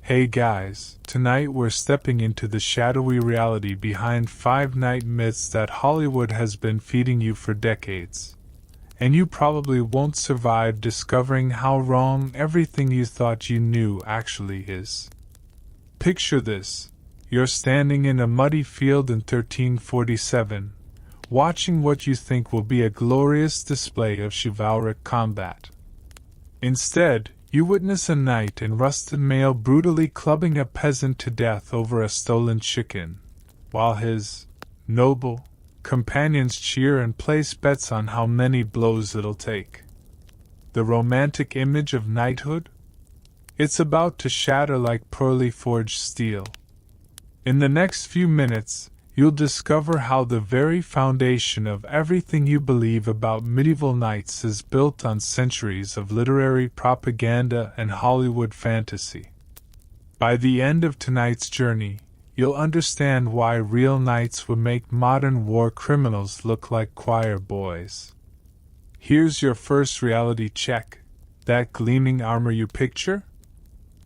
Hey guys, tonight we're stepping into the shadowy reality behind 5 night myths that Hollywood has been feeding you for decades. And you probably won't survive discovering how wrong everything you thought you knew actually is. Picture this. You're standing in a muddy field in 1347, watching what you think will be a glorious display of chivalric combat. Instead, you witness a knight in rusted mail brutally clubbing a peasant to death over a stolen chicken, while his noble companions cheer and place bets on how many blows it'll take. The romantic image of knighthood? It's about to shatter like poorly forged steel. In the next few minutes, you'll discover how the very foundation of everything you believe about medieval knights is built on centuries of literary propaganda and Hollywood fantasy. By the end of tonight's journey, you'll understand why real knights would make modern war criminals look like choir boys. Here's your first reality check. That gleaming armor you picture?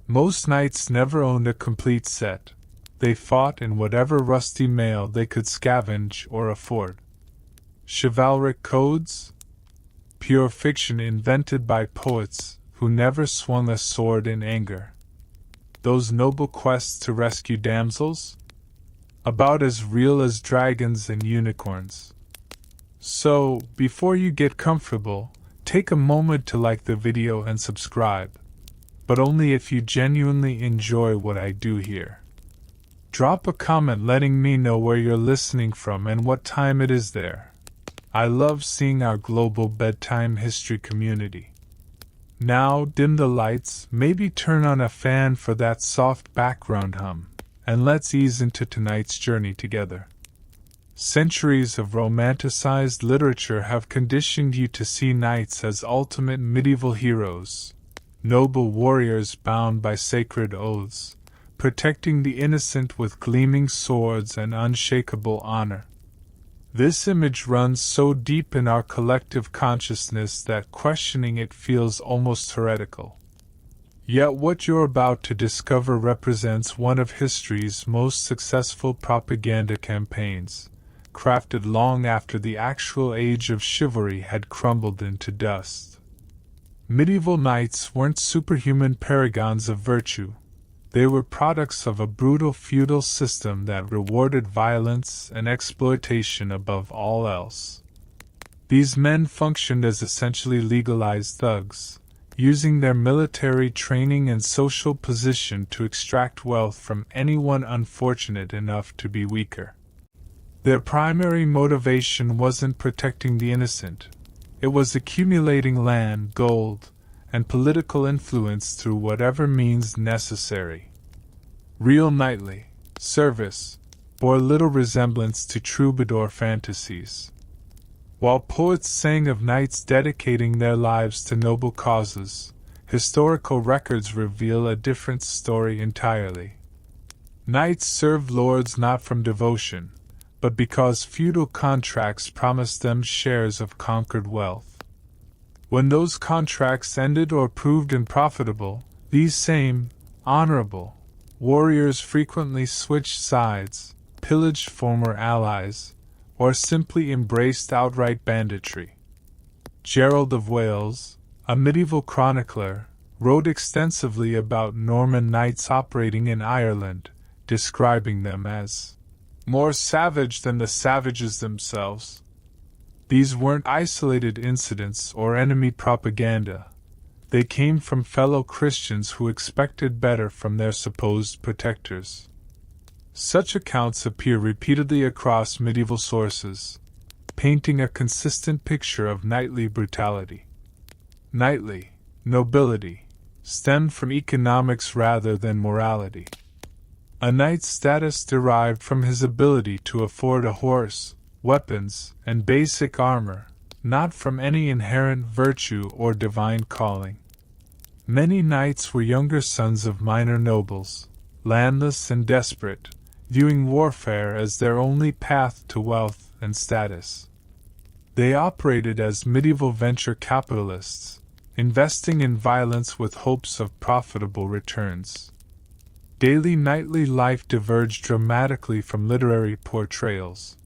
Most knights never owned a complete set. They fought in whatever rusty mail they could scavenge or afford. Chivalric codes? Pure fiction invented by poets who never swung a sword in anger. Those noble quests to rescue damsels? About as real as dragons and unicorns. So, before you get comfortable, take a moment to like the video and subscribe. But only if you genuinely enjoy what I do here. Drop a comment letting me know where you're listening from and what time it is there. I love seeing our global bedtime history community. Now dim the lights, maybe turn on a fan for that soft background hum, and let's ease into tonight's journey together. Centuries of romanticized literature have conditioned you to see knights as ultimate medieval heroes, noble warriors bound by sacred oaths, protecting the innocent with gleaming swords and unshakable honor. This image runs so deep in our collective consciousness that questioning it feels almost heretical. Yet what you're about to discover represents one of history's most successful propaganda campaigns, crafted long after the actual age of chivalry had crumbled into dust. Medieval knights weren't superhuman paragons of virtue. They were products of a brutal feudal system that rewarded violence and exploitation above all else. These men functioned as essentially legalized thugs, using their military training and social position to extract wealth from anyone unfortunate enough to be weaker. Their primary motivation wasn't protecting the innocent. It was accumulating land, gold, and political influence through whatever means necessary. Real knightly service bore little resemblance to troubadour fantasies. While poets sang of knights dedicating their lives to noble causes, historical records reveal a different story entirely. Knights served lords not from devotion, but because feudal contracts promised them shares of conquered wealth. When those contracts ended or proved unprofitable, these same, honorable, warriors frequently switched sides, pillaged former allies, or simply embraced outright banditry. Gerald of Wales, a medieval chronicler, wrote extensively about Norman knights operating in Ireland, describing them as more savage than the savages themselves. These weren't isolated incidents or enemy propaganda. They came from fellow Christians who expected better from their supposed protectors. Such accounts appear repeatedly across medieval sources, painting a consistent picture of knightly brutality. Knightly nobility stemmed from economics rather than morality. A knight's status derived from his ability to afford a horse, weapons, and basic armor, not from any inherent virtue or divine calling. Many knights were younger sons of minor nobles, landless and desperate, viewing warfare as their only path to wealth and status. They operated as medieval venture capitalists, investing in violence with hopes of profitable returns. Daily knightly life diverged dramatically from literary portrayals.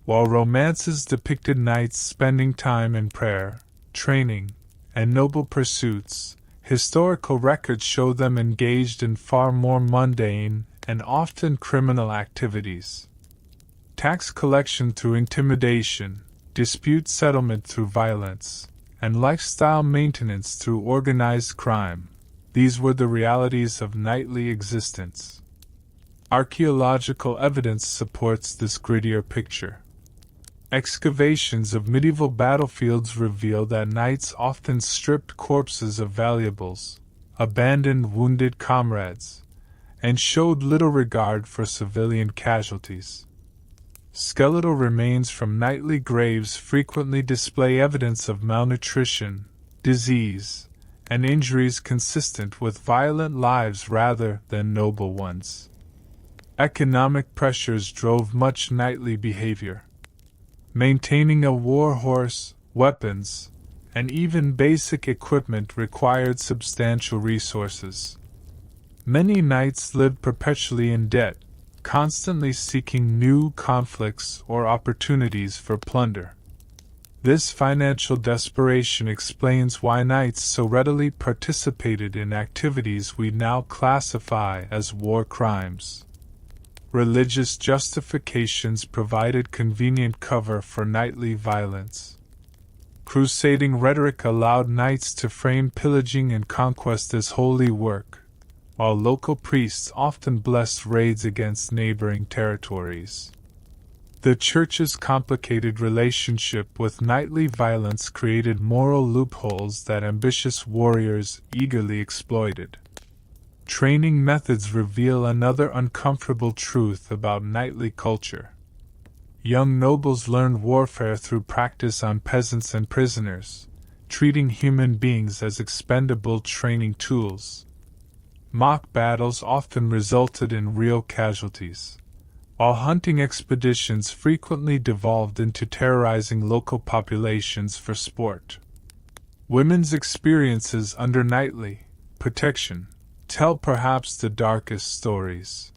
While romances depicted knights spending time in prayer, training, and noble pursuits, historical records show them engaged in far more mundane and often criminal activities. Tax collection through intimidation, dispute settlement through violence, and lifestyle maintenance through organized crime. These were the realities of knightly existence. Archaeological evidence supports this grittier picture. Excavations of medieval battlefields reveal that knights often stripped corpses of valuables, abandoned wounded comrades, and showed little regard for civilian casualties. Skeletal remains from knightly graves frequently display evidence of malnutrition, disease, and injuries consistent with violent lives rather than noble ones. Economic pressures drove much knightly behavior. Maintaining a war horse, weapons, and even basic equipment required substantial resources. Many knights lived perpetually in debt, constantly seeking new conflicts or opportunities for plunder. This financial desperation explains why knights so readily participated in activities we now classify as war crimes. Religious justifications provided convenient cover for knightly violence. Crusading rhetoric allowed knights to frame pillaging and conquest as holy work, while local priests often blessed raids against neighboring territories. The Church's complicated relationship with knightly violence created moral loopholes that ambitious warriors eagerly exploited. Training methods reveal another uncomfortable truth about knightly culture. Young nobles learned warfare through practice on peasants and prisoners, treating human beings as expendable training tools. Mock battles often resulted in real casualties, while hunting expeditions frequently devolved into terrorizing local populations for sport. Women's experiences under knightly protection tell perhaps the darkest stories.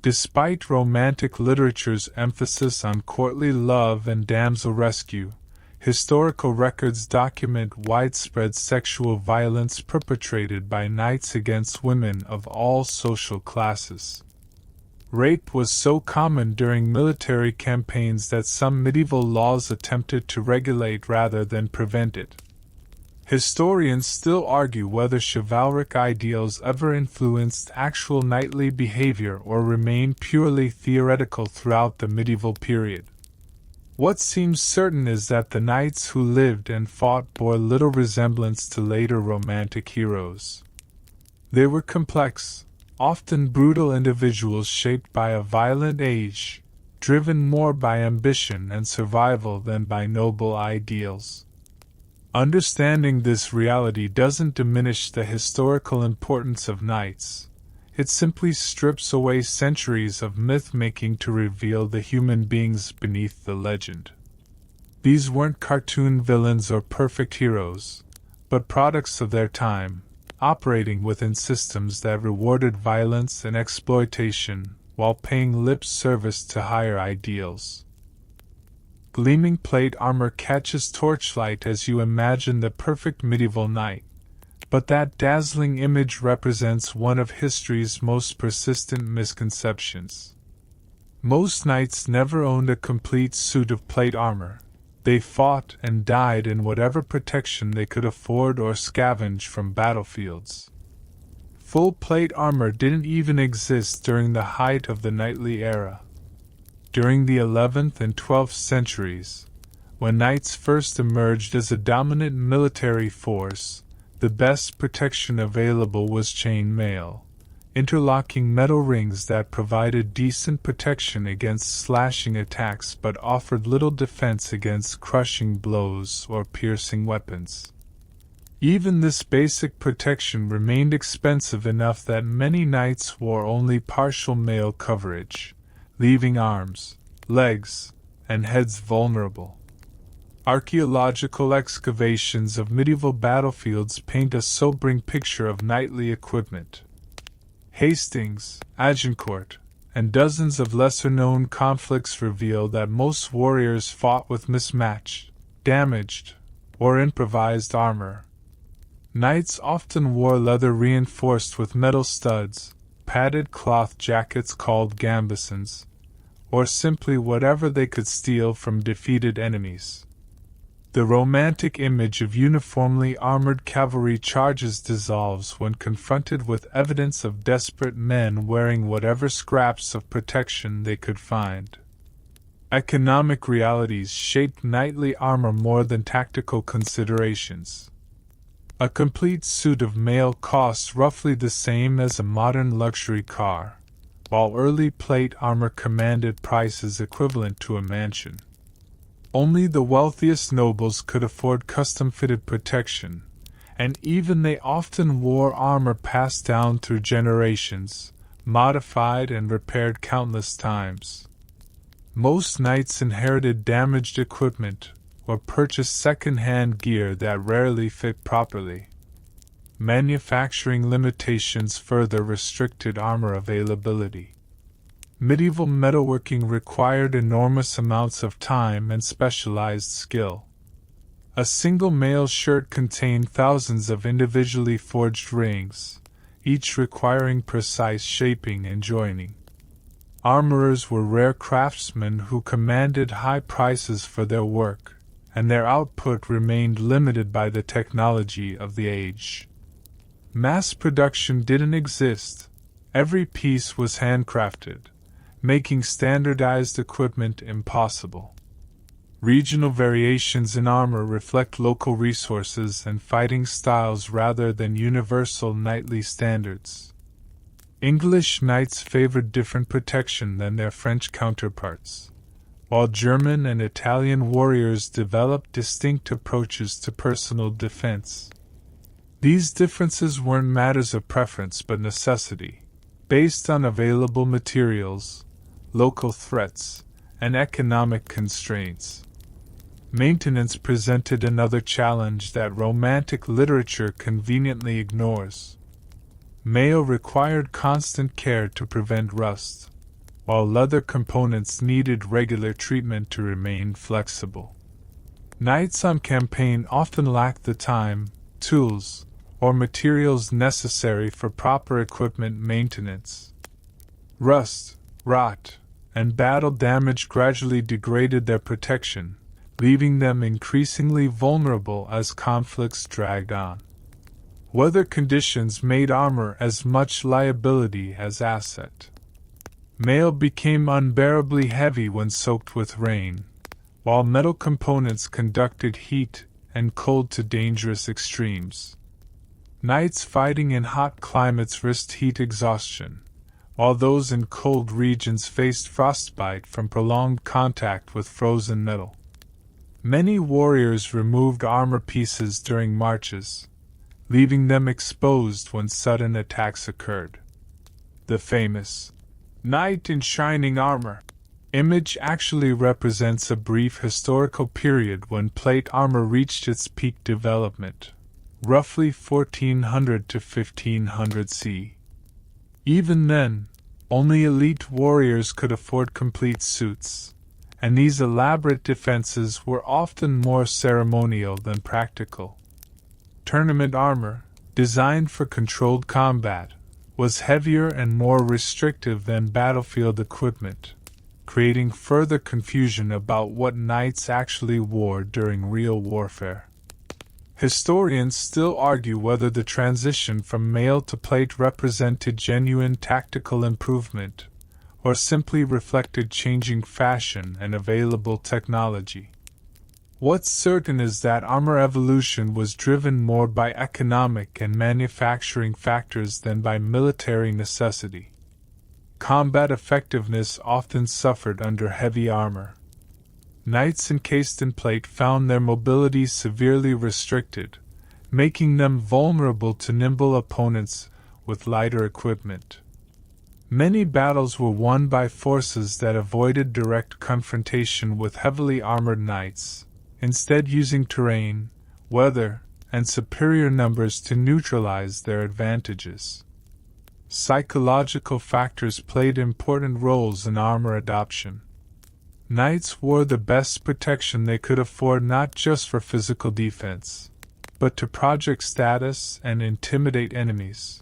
Despite romantic literature's emphasis on courtly love and damsel rescue, historical records document widespread sexual violence perpetrated by knights against women of all social classes. Rape was so common during military campaigns that some medieval laws attempted to regulate rather than prevent it. Historians still argue whether chivalric ideals ever influenced actual knightly behavior or remained purely theoretical throughout the medieval period. What seems certain is that the knights who lived and fought bore little resemblance to later romantic heroes. They were complex, often brutal individuals shaped by a violent age, driven more by ambition and survival than by noble ideals. Understanding this reality doesn't diminish the historical importance of knights. It simply strips away centuries of myth-making to reveal the human beings beneath the legend. These weren't cartoon villains or perfect heroes, but products of their time, operating within systems that rewarded violence and exploitation while paying lip service to higher ideals. Gleaming plate armor catches torchlight as you imagine the perfect medieval knight, but that dazzling image represents one of history's most persistent misconceptions. Most knights never owned a complete suit of plate armor. They fought and died in whatever protection they could afford or scavenge from battlefields. Full plate armor didn't even exist during the height of the knightly era. During the 11th and 12th centuries, when knights first emerged as a dominant military force, the best protection available was chain mail, interlocking metal rings that provided decent protection against slashing attacks but offered little defense against crushing blows or piercing weapons. Even this basic protection remained expensive enough that many knights wore only partial mail coverage, leaving arms, legs, and heads vulnerable. Archaeological excavations of medieval battlefields paint a sobering picture of knightly equipment. Hastings, Agincourt, and dozens of lesser-known conflicts reveal that most warriors fought with mismatched, damaged, or improvised armor. Knights often wore leather reinforced with metal studs, padded cloth jackets called gambesons, or simply whatever they could steal from defeated enemies. The romantic image of uniformly armored cavalry charges dissolves when confronted with evidence of desperate men wearing whatever scraps of protection they could find. Economic realities shaped knightly armor more than tactical considerations. A complete suit of mail costs roughly the same as a modern luxury car, while early plate armor commanded prices equivalent to a mansion. Only the wealthiest nobles could afford custom-fitted protection, and even they often wore armor passed down through generations, modified and repaired countless times. Most knights inherited damaged equipment or purchased second-hand gear that rarely fit properly. Manufacturing limitations further restricted armor availability. Medieval metalworking required enormous amounts of time and specialized skill. A single mail shirt contained thousands of individually forged rings, each requiring precise shaping and joining. Armorers were rare craftsmen who commanded high prices for their work, and their output remained limited by the technology of the age. Mass production didn't exist. Every piece was handcrafted, making standardized equipment impossible. Regional variations in armor reflect local resources and fighting styles rather than universal knightly standards. English knights favored different protection than their French counterparts, while German and Italian warriors developed distinct approaches to personal defense. These differences weren't matters of preference but necessity, based on available materials, local threats, and economic constraints. Maintenance presented another challenge that Romantic literature conveniently ignores. Mail required constant care to prevent rust, while leather components needed regular treatment to remain flexible. Knights on campaign often lacked the time, tools, or materials necessary for proper equipment maintenance. Rust, rot, and battle damage gradually degraded their protection, leaving them increasingly vulnerable as conflicts dragged on. Weather conditions made armor as much liability as asset. Mail became unbearably heavy when soaked with rain, while metal components conducted heat and cold to dangerous extremes. Knights fighting in hot climates risked heat exhaustion, while those in cold regions faced frostbite from prolonged contact with frozen metal. Many warriors removed armor pieces during marches, leaving them exposed when sudden attacks occurred. The famous knight in shining armor image actually represents a brief historical period when plate armor reached its peak development, roughly 1400 to 1500 CE. Even then, only elite warriors could afford complete suits, and these elaborate defenses were often more ceremonial than practical. Tournament armor, designed for controlled combat, was heavier and more restrictive than battlefield equipment, creating further confusion about what knights actually wore during real warfare. Historians still argue whether the transition from mail to plate represented genuine tactical improvement, or simply reflected changing fashion and available technology. What's certain is that armor evolution was driven more by economic and manufacturing factors than by military necessity. Combat effectiveness often suffered under heavy armor. Knights encased in plate found their mobility severely restricted, making them vulnerable to nimble opponents with lighter equipment. Many battles were won by forces that avoided direct confrontation with heavily armored knights, instead using terrain, weather, and superior numbers to neutralize their advantages. psychological factors played important roles in armor adoption. Knights wore the best protection they could afford, not just for physical defense, but to project status and intimidate enemies.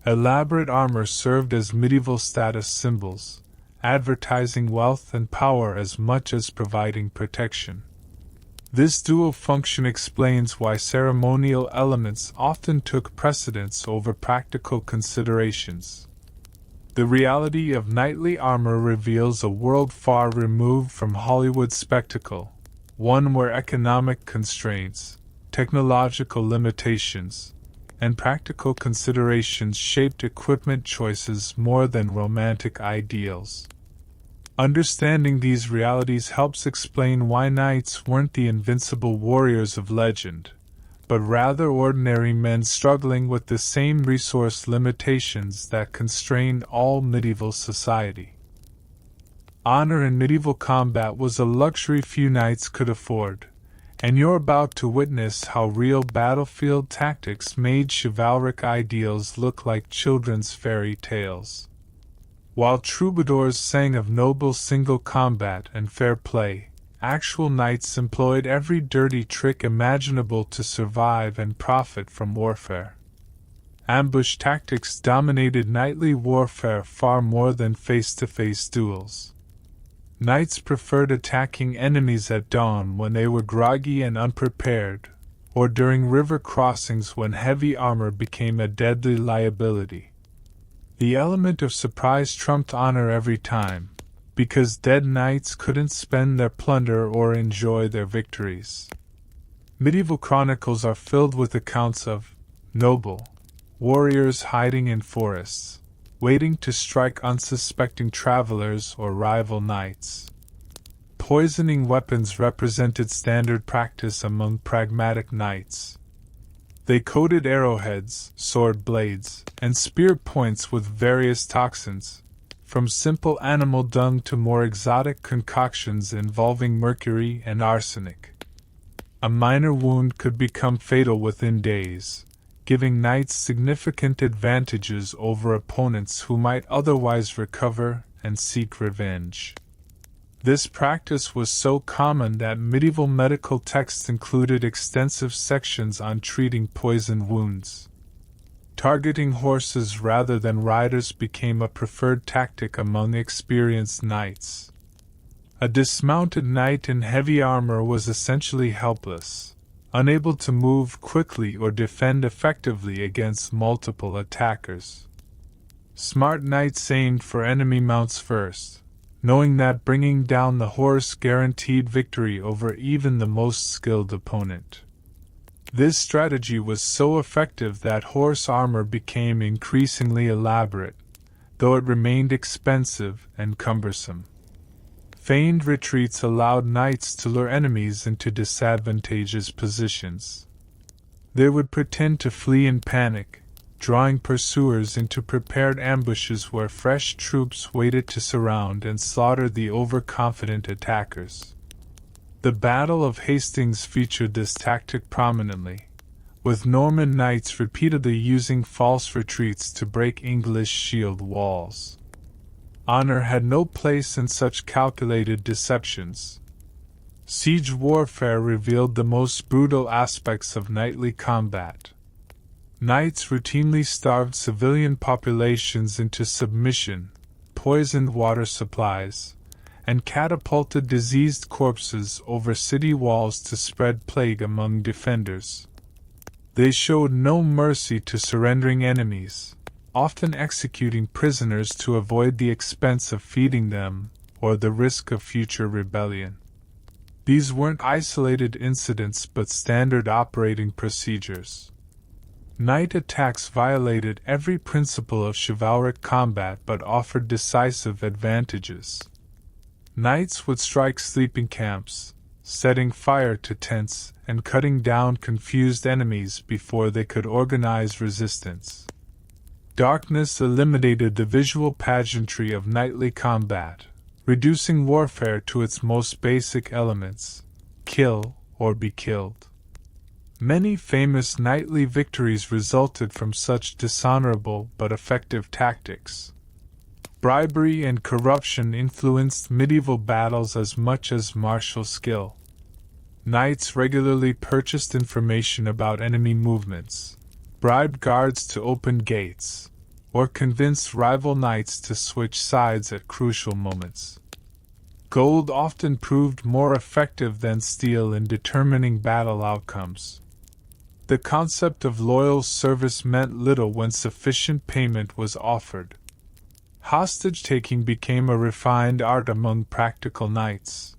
Elaborate armor served as medieval status symbols, advertising wealth and power as much as providing protection. This dual function explains why ceremonial elements often took precedence over practical considerations. The reality of knightly armor reveals a world far removed from Hollywood spectacle, one where economic constraints, technological limitations, and practical considerations shaped equipment choices more than romantic ideals. Understanding these realities helps explain why knights weren't the invincible warriors of legend, but rather ordinary men struggling with the same resource limitations that constrained all medieval society. Honor in medieval combat was a luxury few knights could afford, and you're about to witness how real battlefield tactics made chivalric ideals look like children's fairy tales. While troubadours sang of noble single combat and fair play, actual knights employed every dirty trick imaginable to survive and profit from warfare. Ambush tactics dominated knightly warfare far more than face-to-face duels. Knights preferred attacking enemies at dawn when they were groggy and unprepared, or during river crossings when heavy armor became a deadly liability. The element of surprise trumped honor every time, because dead knights couldn't spend their plunder or enjoy their victories. Medieval chronicles are filled with accounts of noble warriors hiding in forests, waiting to strike unsuspecting travelers or rival knights. Poisoning weapons represented standard practice among pragmatic knights. They coated arrowheads, sword blades, and spear points with various toxins, from simple animal dung to more exotic concoctions involving mercury and arsenic. A minor wound could become fatal within days, giving knights significant advantages over opponents who might otherwise recover and seek revenge. This practice was so common that medieval medical texts included extensive sections on treating poison wounds. Targeting horses rather than riders became a preferred tactic among experienced knights. A dismounted knight in heavy armor was essentially helpless, unable to move quickly or defend effectively against multiple attackers. Smart knights aimed for enemy mounts first, knowing that bringing down the horse guaranteed victory over even the most skilled opponent. This strategy was so effective that horse armor became increasingly elaborate, though it remained expensive and cumbersome. Feigned retreats allowed knights to lure enemies into disadvantageous positions. They would pretend to flee in panic, drawing pursuers into prepared ambushes where fresh troops waited to surround and slaughter the overconfident attackers. The Battle of Hastings featured this tactic prominently, with Norman knights repeatedly using false retreats to break English shield walls. Honor had no place in such calculated deceptions. Siege warfare revealed the most brutal aspects of knightly combat. Knights routinely starved civilian populations into submission, poisoned water supplies, and catapulted diseased corpses over city walls to spread plague among defenders. They showed no mercy to surrendering enemies, often executing prisoners to avoid the expense of feeding them or the risk of future rebellion. These weren't isolated incidents but standard operating procedures. Night attacks violated every principle of chivalric combat but offered decisive advantages. Knights would strike sleeping camps, setting fire to tents and cutting down confused enemies before they could organize resistance. Darkness eliminated the visual pageantry of knightly combat, reducing warfare to its most basic elements: kill or be killed. Many famous knightly victories resulted from such dishonorable but effective tactics. Bribery and corruption influenced medieval battles as much as martial skill. Knights regularly purchased information about enemy movements, bribed guards to open gates, or convinced rival knights to switch sides at crucial moments. Gold often proved more effective than steel in determining battle outcomes. The concept of loyal service meant little when sufficient payment was offered. Hostage-taking became a refined art among practical knights.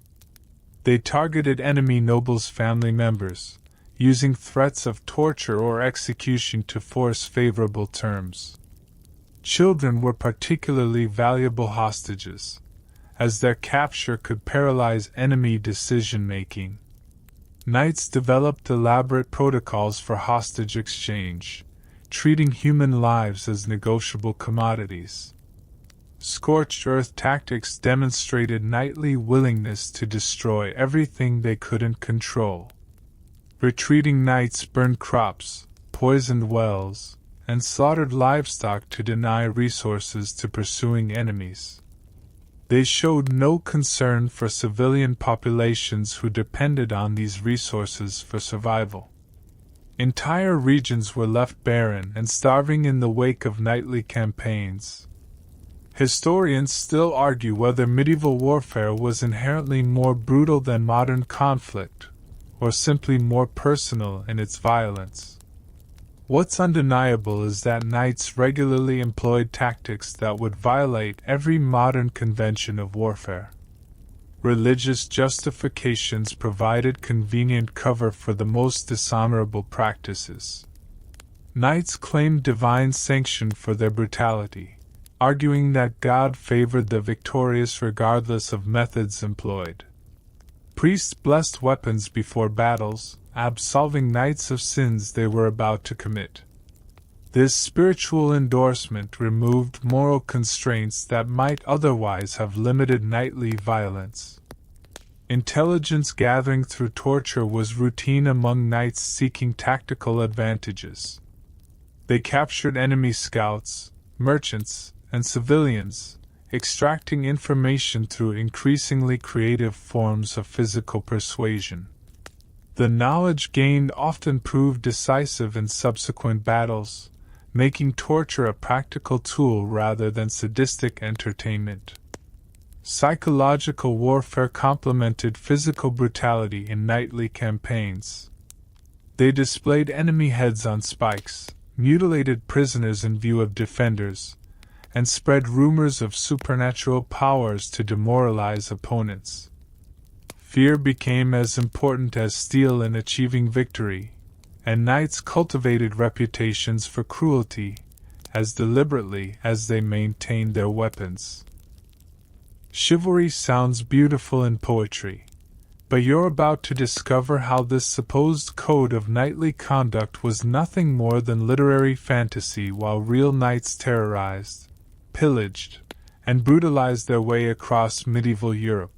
They targeted enemy nobles' family members, using threats of torture or execution to force favorable terms. Children were particularly valuable hostages, as their capture could paralyze enemy decision-making. Knights developed elaborate protocols for hostage exchange, treating human lives as negotiable commodities. Scorched earth tactics demonstrated knightly willingness to destroy everything they couldn't control. Retreating knights burned crops, poisoned wells, and slaughtered livestock to deny resources to pursuing enemies. They showed no concern for civilian populations who depended on these resources for survival. Entire regions were left barren and starving in the wake of knightly campaigns. Historians still argue whether medieval warfare was inherently more brutal than modern conflict, or simply more personal in its violence. What's undeniable is that knights regularly employed tactics that would violate every modern convention of warfare. Religious justifications provided convenient cover for the most dishonorable practices. Knights claimed divine sanction for their brutality, arguing that God favored the victorious regardless of methods employed. Priests blessed weapons before battles, absolving knights of sins they were about to commit. This spiritual endorsement removed moral constraints that might otherwise have limited knightly violence. Intelligence gathering through torture was routine among knights seeking tactical advantages. They captured enemy scouts, merchants, and civilians, extracting information through increasingly creative forms of physical persuasion. The knowledge gained often proved decisive in subsequent battles, making torture a practical tool rather than sadistic entertainment. Psychological warfare complemented physical brutality in knightly campaigns. They displayed enemy heads on spikes, mutilated prisoners in view of defenders, and spread rumors of supernatural powers to demoralize opponents. Fear became as important as steel in achieving victory, and knights cultivated reputations for cruelty as deliberately as they maintained their weapons. Chivalry sounds beautiful in poetry, but you're about to discover how this supposed code of knightly conduct was nothing more than literary fantasy while real knights terrorized, pillaged, and brutalized their way across medieval Europe.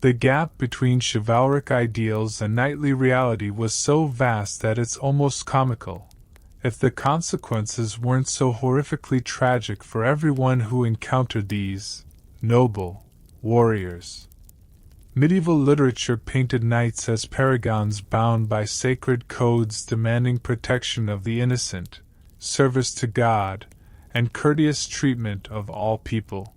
The gap between chivalric ideals and knightly reality was so vast that it's almost comical, if the consequences weren't so horrifically tragic for everyone who encountered these noble warriors. Medieval literature painted knights as paragons bound by sacred codes demanding protection of the innocent, service to God, and courteous treatment of all people.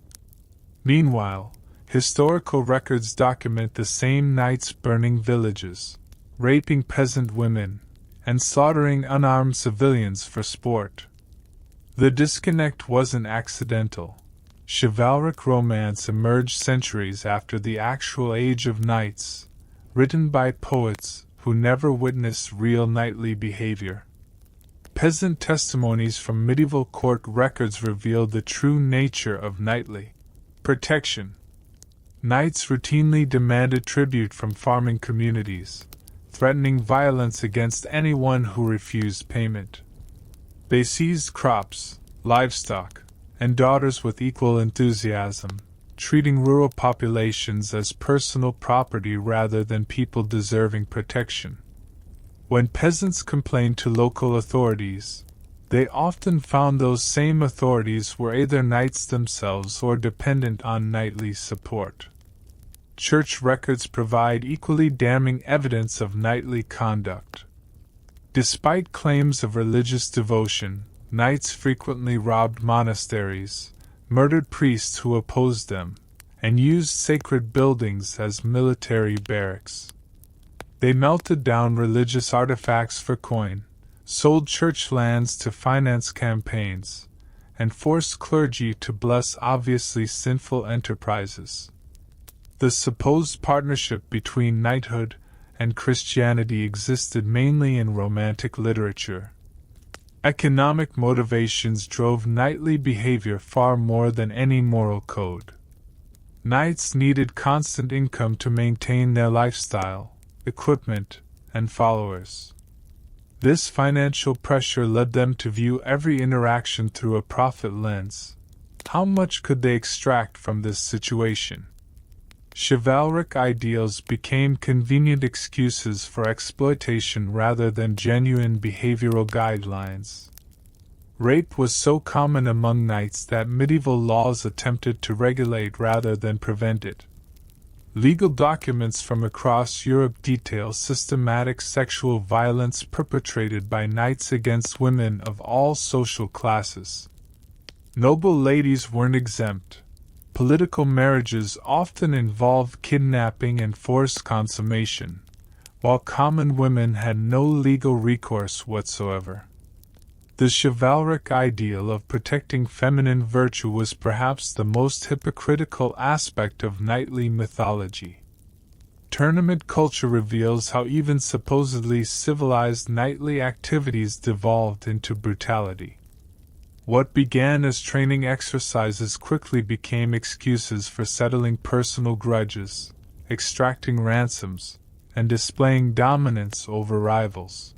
Meanwhile, historical records document the same knights burning villages, raping peasant women, and slaughtering unarmed civilians for sport. The disconnect wasn't accidental. Chivalric romance emerged centuries after the actual Age of Knights, written by poets who never witnessed real knightly behavior. Peasant testimonies from medieval court records revealed the true nature of knightly protection. Knights routinely demanded tribute from farming communities, threatening violence against anyone who refused payment. They seized crops, livestock, and daughters with equal enthusiasm, treating rural populations as personal property rather than people deserving protection. When peasants complained to local authorities, they often found those same authorities were either knights themselves or dependent on knightly support. Church records provide equally damning evidence of knightly conduct. Despite claims of religious devotion, knights frequently robbed monasteries, murdered priests who opposed them, and used sacred buildings as military barracks. They melted down religious artifacts for coin, sold church lands to finance campaigns, and forced clergy to bless obviously sinful enterprises. The supposed partnership between knighthood and Christianity existed mainly in Romantic literature. Economic motivations drove knightly behavior far more than any moral code. Knights needed constant income to maintain their lifestyle, equipment, and followers. This financial pressure led them to view every interaction through a profit lens. How much could they extract from this situation? Chivalric ideals became convenient excuses for exploitation rather than genuine behavioral guidelines. Rape was so common among knights that medieval laws attempted to regulate rather than prevent it. Legal documents from across Europe detail systematic sexual violence perpetrated by knights against women of all social classes. Noble ladies weren't exempt. Political marriages often involved kidnapping and forced consummation, while common women had no legal recourse whatsoever. The chivalric ideal of protecting feminine virtue was perhaps the most hypocritical aspect of knightly mythology. Tournament culture reveals how even supposedly civilized knightly activities devolved into brutality. What began as training exercises quickly became excuses for settling personal grudges, extracting ransoms, and displaying dominance over rivals.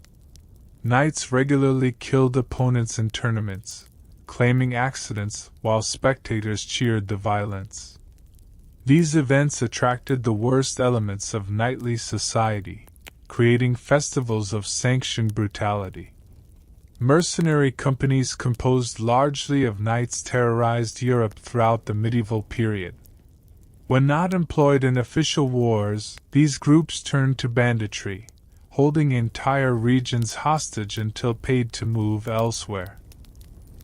Knights regularly killed opponents in tournaments, claiming accidents while spectators cheered the violence. These events attracted the worst elements of knightly society, creating festivals of sanctioned brutality. Mercenary companies composed largely of knights terrorized Europe throughout the medieval period. When not employed in official wars, these groups turned to banditry, holding entire regions hostage until paid to move elsewhere.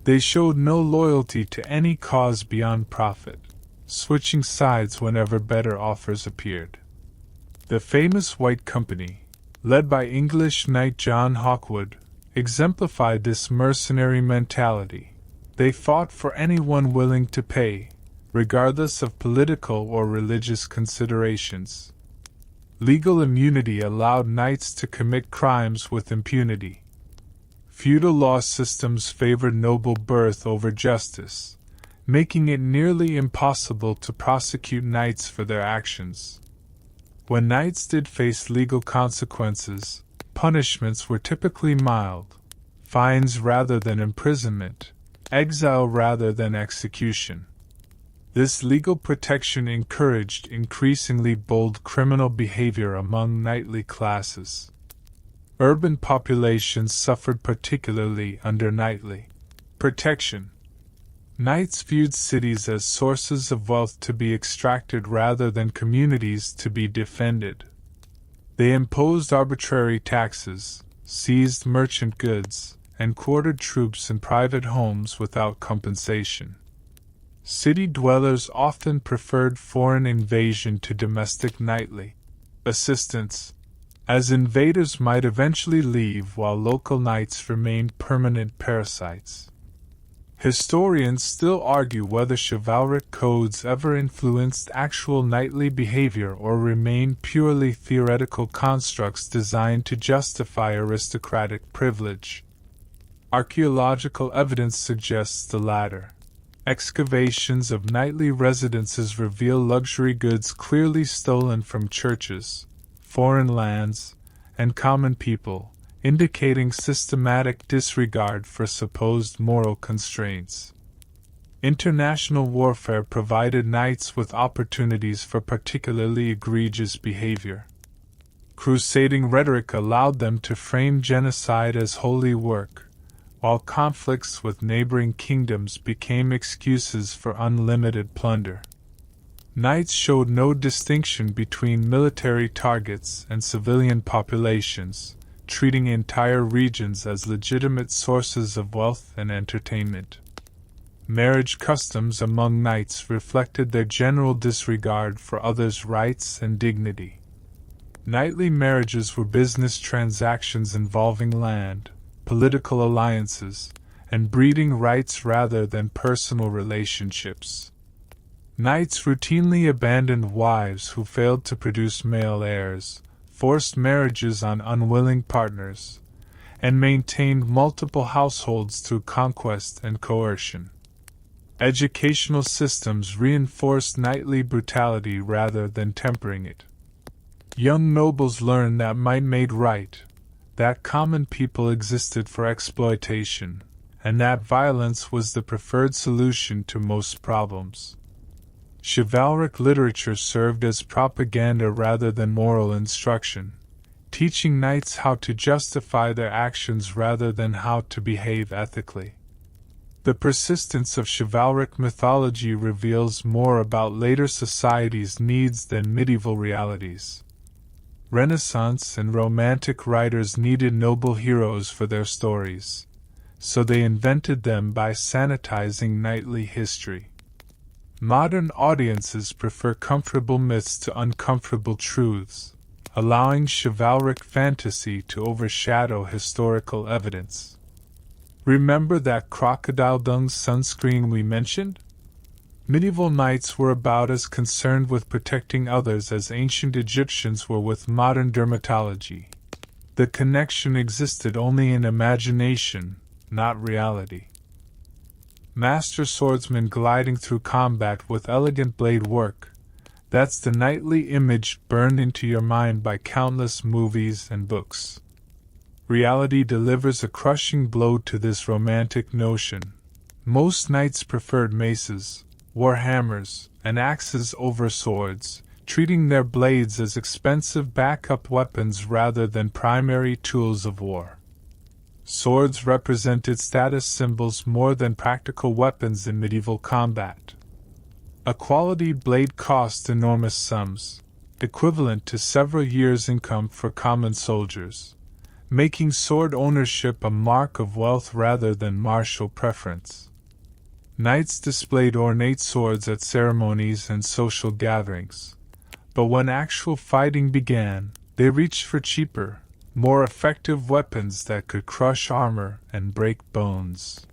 They showed no loyalty to any cause beyond profit, switching sides whenever better offers appeared. The famous White Company, led by English knight John Hawkwood, exemplified this mercenary mentality. They fought for anyone willing to pay, regardless of political or religious considerations. Legal immunity allowed knights to commit crimes with impunity. Feudal law systems favored noble birth over justice, making it nearly impossible to prosecute knights for their actions. When knights did face legal consequences, punishments were typically mild: fines rather than imprisonment, exile rather than execution. This legal protection encouraged increasingly bold criminal behavior among knightly classes. Urban populations suffered particularly under knightly protection. Knights viewed cities as sources of wealth to be extracted rather than communities to be defended. They imposed arbitrary taxes, seized merchant goods, and quartered troops in private homes without compensation. City dwellers often preferred foreign invasion to domestic knightly assistance, as invaders might eventually leave while local knights remained permanent parasites. Historians still argue whether chivalric codes ever influenced actual knightly behavior or remained purely theoretical constructs designed to justify aristocratic privilege. Archaeological evidence suggests the latter. Excavations of knightly residences reveal luxury goods clearly stolen from churches, foreign lands, and common people, indicating systematic disregard for supposed moral constraints. International warfare provided knights with opportunities for particularly egregious behavior. Crusading rhetoric allowed them to frame genocide as holy work, while conflicts with neighboring kingdoms became excuses for unlimited plunder. Knights showed no distinction between military targets and civilian populations, treating entire regions as legitimate sources of wealth and entertainment. Marriage customs among knights reflected their general disregard for others' rights and dignity. Knightly marriages were business transactions involving land, political alliances, and breeding rights rather than personal relationships. Knights routinely abandoned wives who failed to produce male heirs, forced marriages on unwilling partners, and maintained multiple households through conquest and coercion. Educational systems reinforced knightly brutality rather than tempering it. Young nobles learned that might made right, that common people existed for exploitation, and that violence was the preferred solution to most problems. Chivalric literature served as propaganda rather than moral instruction, teaching knights how to justify their actions rather than how to behave ethically. The persistence of chivalric mythology reveals more about later societies' needs than medieval realities. Renaissance and Romantic writers needed noble heroes for their stories, so they invented them by sanitizing knightly history. Modern audiences prefer comfortable myths to uncomfortable truths, allowing chivalric fantasy to overshadow historical evidence. Remember that crocodile dung sunscreen we mentioned? Medieval knights were about as concerned with protecting others as ancient Egyptians were with modern dermatology. The connection existed only in imagination, not reality. Master swordsmen gliding through combat with elegant blade work, that's the knightly image burned into your mind by countless movies and books. Reality delivers a crushing blow to this romantic notion. Most knights preferred maces, wore hammers, and axes over swords, treating their blades as expensive backup weapons rather than primary tools of war. Swords represented status symbols more than practical weapons in medieval combat. A quality blade cost enormous sums, equivalent to several years' income for common soldiers, making sword ownership a mark of wealth rather than martial preference. Knights displayed ornate swords at ceremonies and social gatherings, but when actual fighting began, they reached for cheaper, more effective weapons that could crush armor and break bones.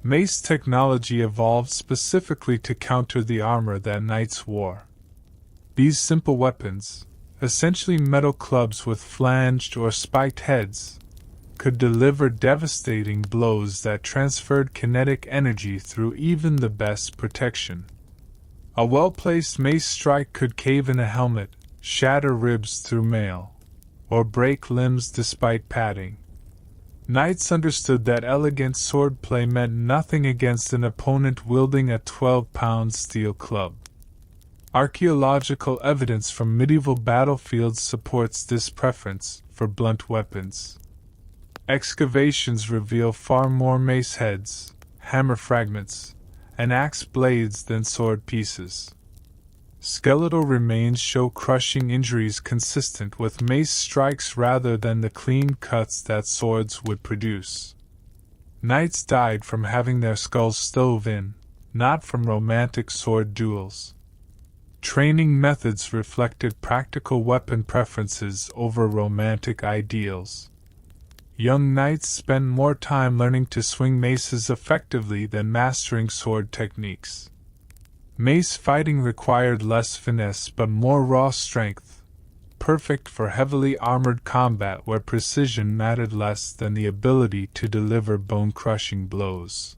Mace technology evolved specifically to counter the armor that knights wore. These simple weapons, essentially metal clubs with flanged or spiked heads, could deliver devastating blows that transferred kinetic energy through even the best protection. A well-placed mace strike could cave in a helmet, shatter ribs through mail, or break limbs despite padding. Knights understood that elegant swordplay meant nothing against an opponent wielding a 12-pound steel club. Archaeological evidence from medieval battlefields supports this preference for blunt weapons. Excavations reveal far more mace heads, hammer fragments, and axe blades than sword pieces. Skeletal remains show crushing injuries consistent with mace strikes rather than the clean cuts that swords would produce. Knights died from having their skulls stove in, not from romantic sword duels. Training methods reflected practical weapon preferences over romantic ideals. Young knights spent more time learning to swing maces effectively than mastering sword techniques. Mace fighting required less finesse but more raw strength, perfect for heavily armored combat where precision mattered less than the ability to deliver bone-crushing blows.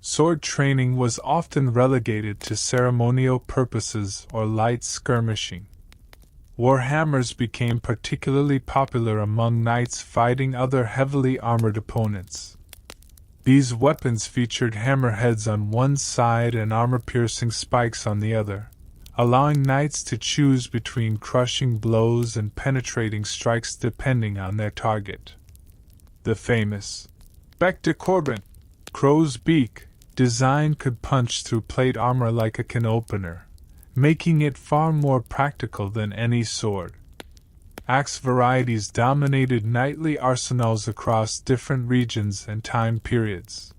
Sword training was often relegated to ceremonial purposes or light skirmishing. Warhammers became particularly popular among knights fighting other heavily armored opponents. These weapons featured hammerheads on one side and armor-piercing spikes on the other, allowing knights to choose between crushing blows and penetrating strikes depending on their target. The famous bec de corbin, crow's beak, design could punch through plate armor like a can opener, making it far more practical than any sword. Axe varieties dominated knightly arsenals across different regions and time periods.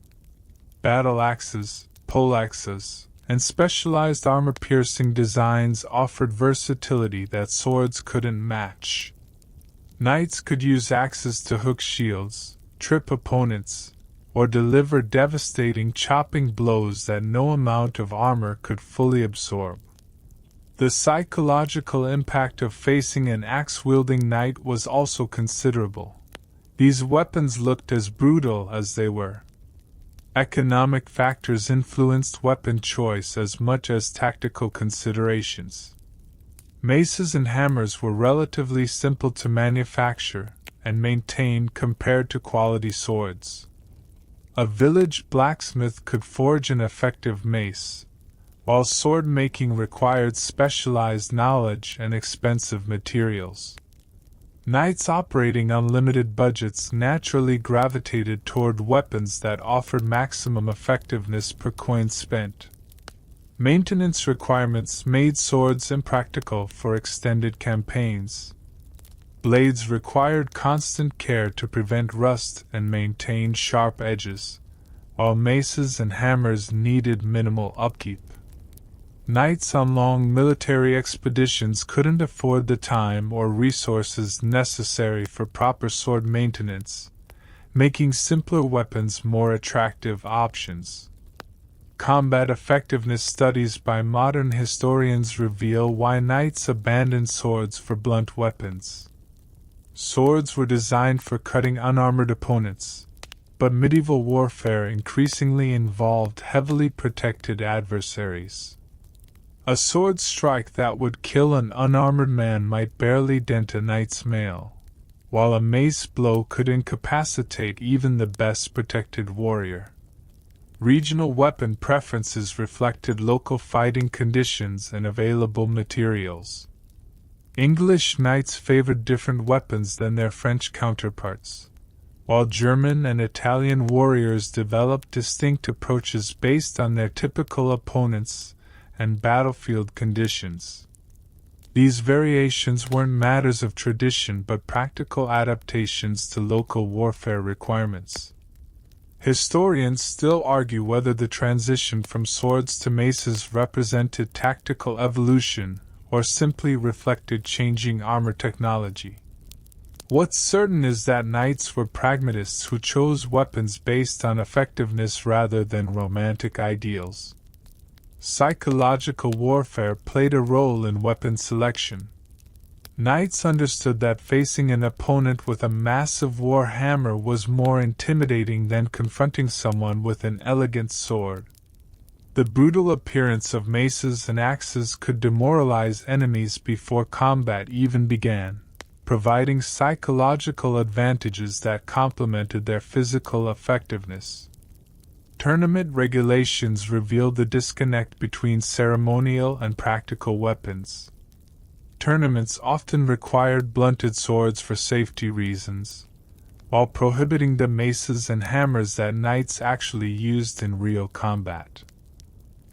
Battle axes, poleaxes, and specialized armor-piercing designs offered versatility that swords couldn't match. Knights could use axes to hook shields, trip opponents, or deliver devastating chopping blows that no amount of armor could fully absorb. The psychological impact of facing an axe-wielding knight was also considerable. These weapons looked as brutal as they were. Economic factors influenced weapon choice as much as tactical considerations. Maces and hammers were relatively simple to manufacture and maintain compared to quality swords. A village blacksmith could forge an effective mace, while sword making required specialized knowledge and expensive materials. Knights operating on limited budgets naturally gravitated toward weapons that offered maximum effectiveness per coin spent. Maintenance requirements made swords impractical for extended campaigns. Blades required constant care to prevent rust and maintain sharp edges, while maces and hammers needed minimal upkeep. Knights on long military expeditions couldn't afford the time or resources necessary for proper sword maintenance, making simpler weapons more attractive options. Combat effectiveness studies by modern historians reveal why knights abandoned swords for blunt weapons. Swords were designed for cutting unarmored opponents, but medieval warfare increasingly involved heavily protected adversaries. A sword strike that would kill an unarmored man might barely dent a knight's mail, while a mace blow could incapacitate even the best protected warrior. Regional weapon preferences reflected local fighting conditions and available materials. English knights favored different weapons than their French counterparts, while German and Italian warriors developed distinct approaches based on their typical opponents and battlefield conditions. These variations weren't matters of tradition but practical adaptations to local warfare requirements. Historians still argue whether the transition from swords to maces represented tactical evolution or simply reflected changing armor technology. What's certain is that knights were pragmatists who chose weapons based on effectiveness rather than romantic ideals. Psychological warfare played a role in weapon selection. Knights understood that facing an opponent with a massive war hammer was more intimidating than confronting someone with an elegant sword. The brutal appearance of maces and axes could demoralize enemies before combat even began, providing psychological advantages that complemented their physical effectiveness. Tournament regulations revealed the disconnect between ceremonial and practical weapons. Tournaments often required blunted swords for safety reasons, while prohibiting the maces and hammers that knights actually used in real combat.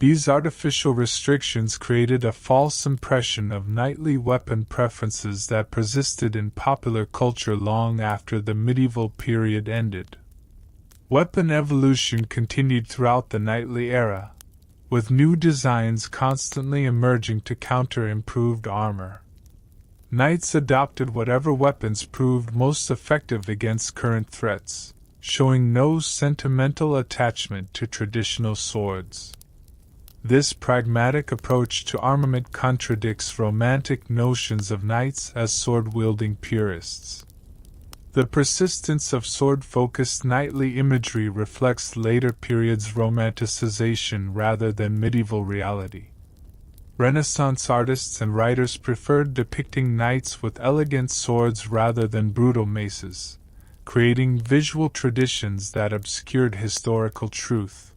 These artificial restrictions created a false impression of knightly weapon preferences that persisted in popular culture long after the medieval period ended. Weapon evolution continued throughout the knightly era, with new designs constantly emerging to counter improved armor. Knights adopted whatever weapons proved most effective against current threats, showing no sentimental attachment to traditional swords. This pragmatic approach to armament contradicts romantic notions of knights as sword-wielding purists. The persistence of sword-focused knightly imagery reflects later periods' romanticization rather than medieval reality. Renaissance artists and writers preferred depicting knights with elegant swords rather than brutal maces, creating visual traditions that obscured historical truth.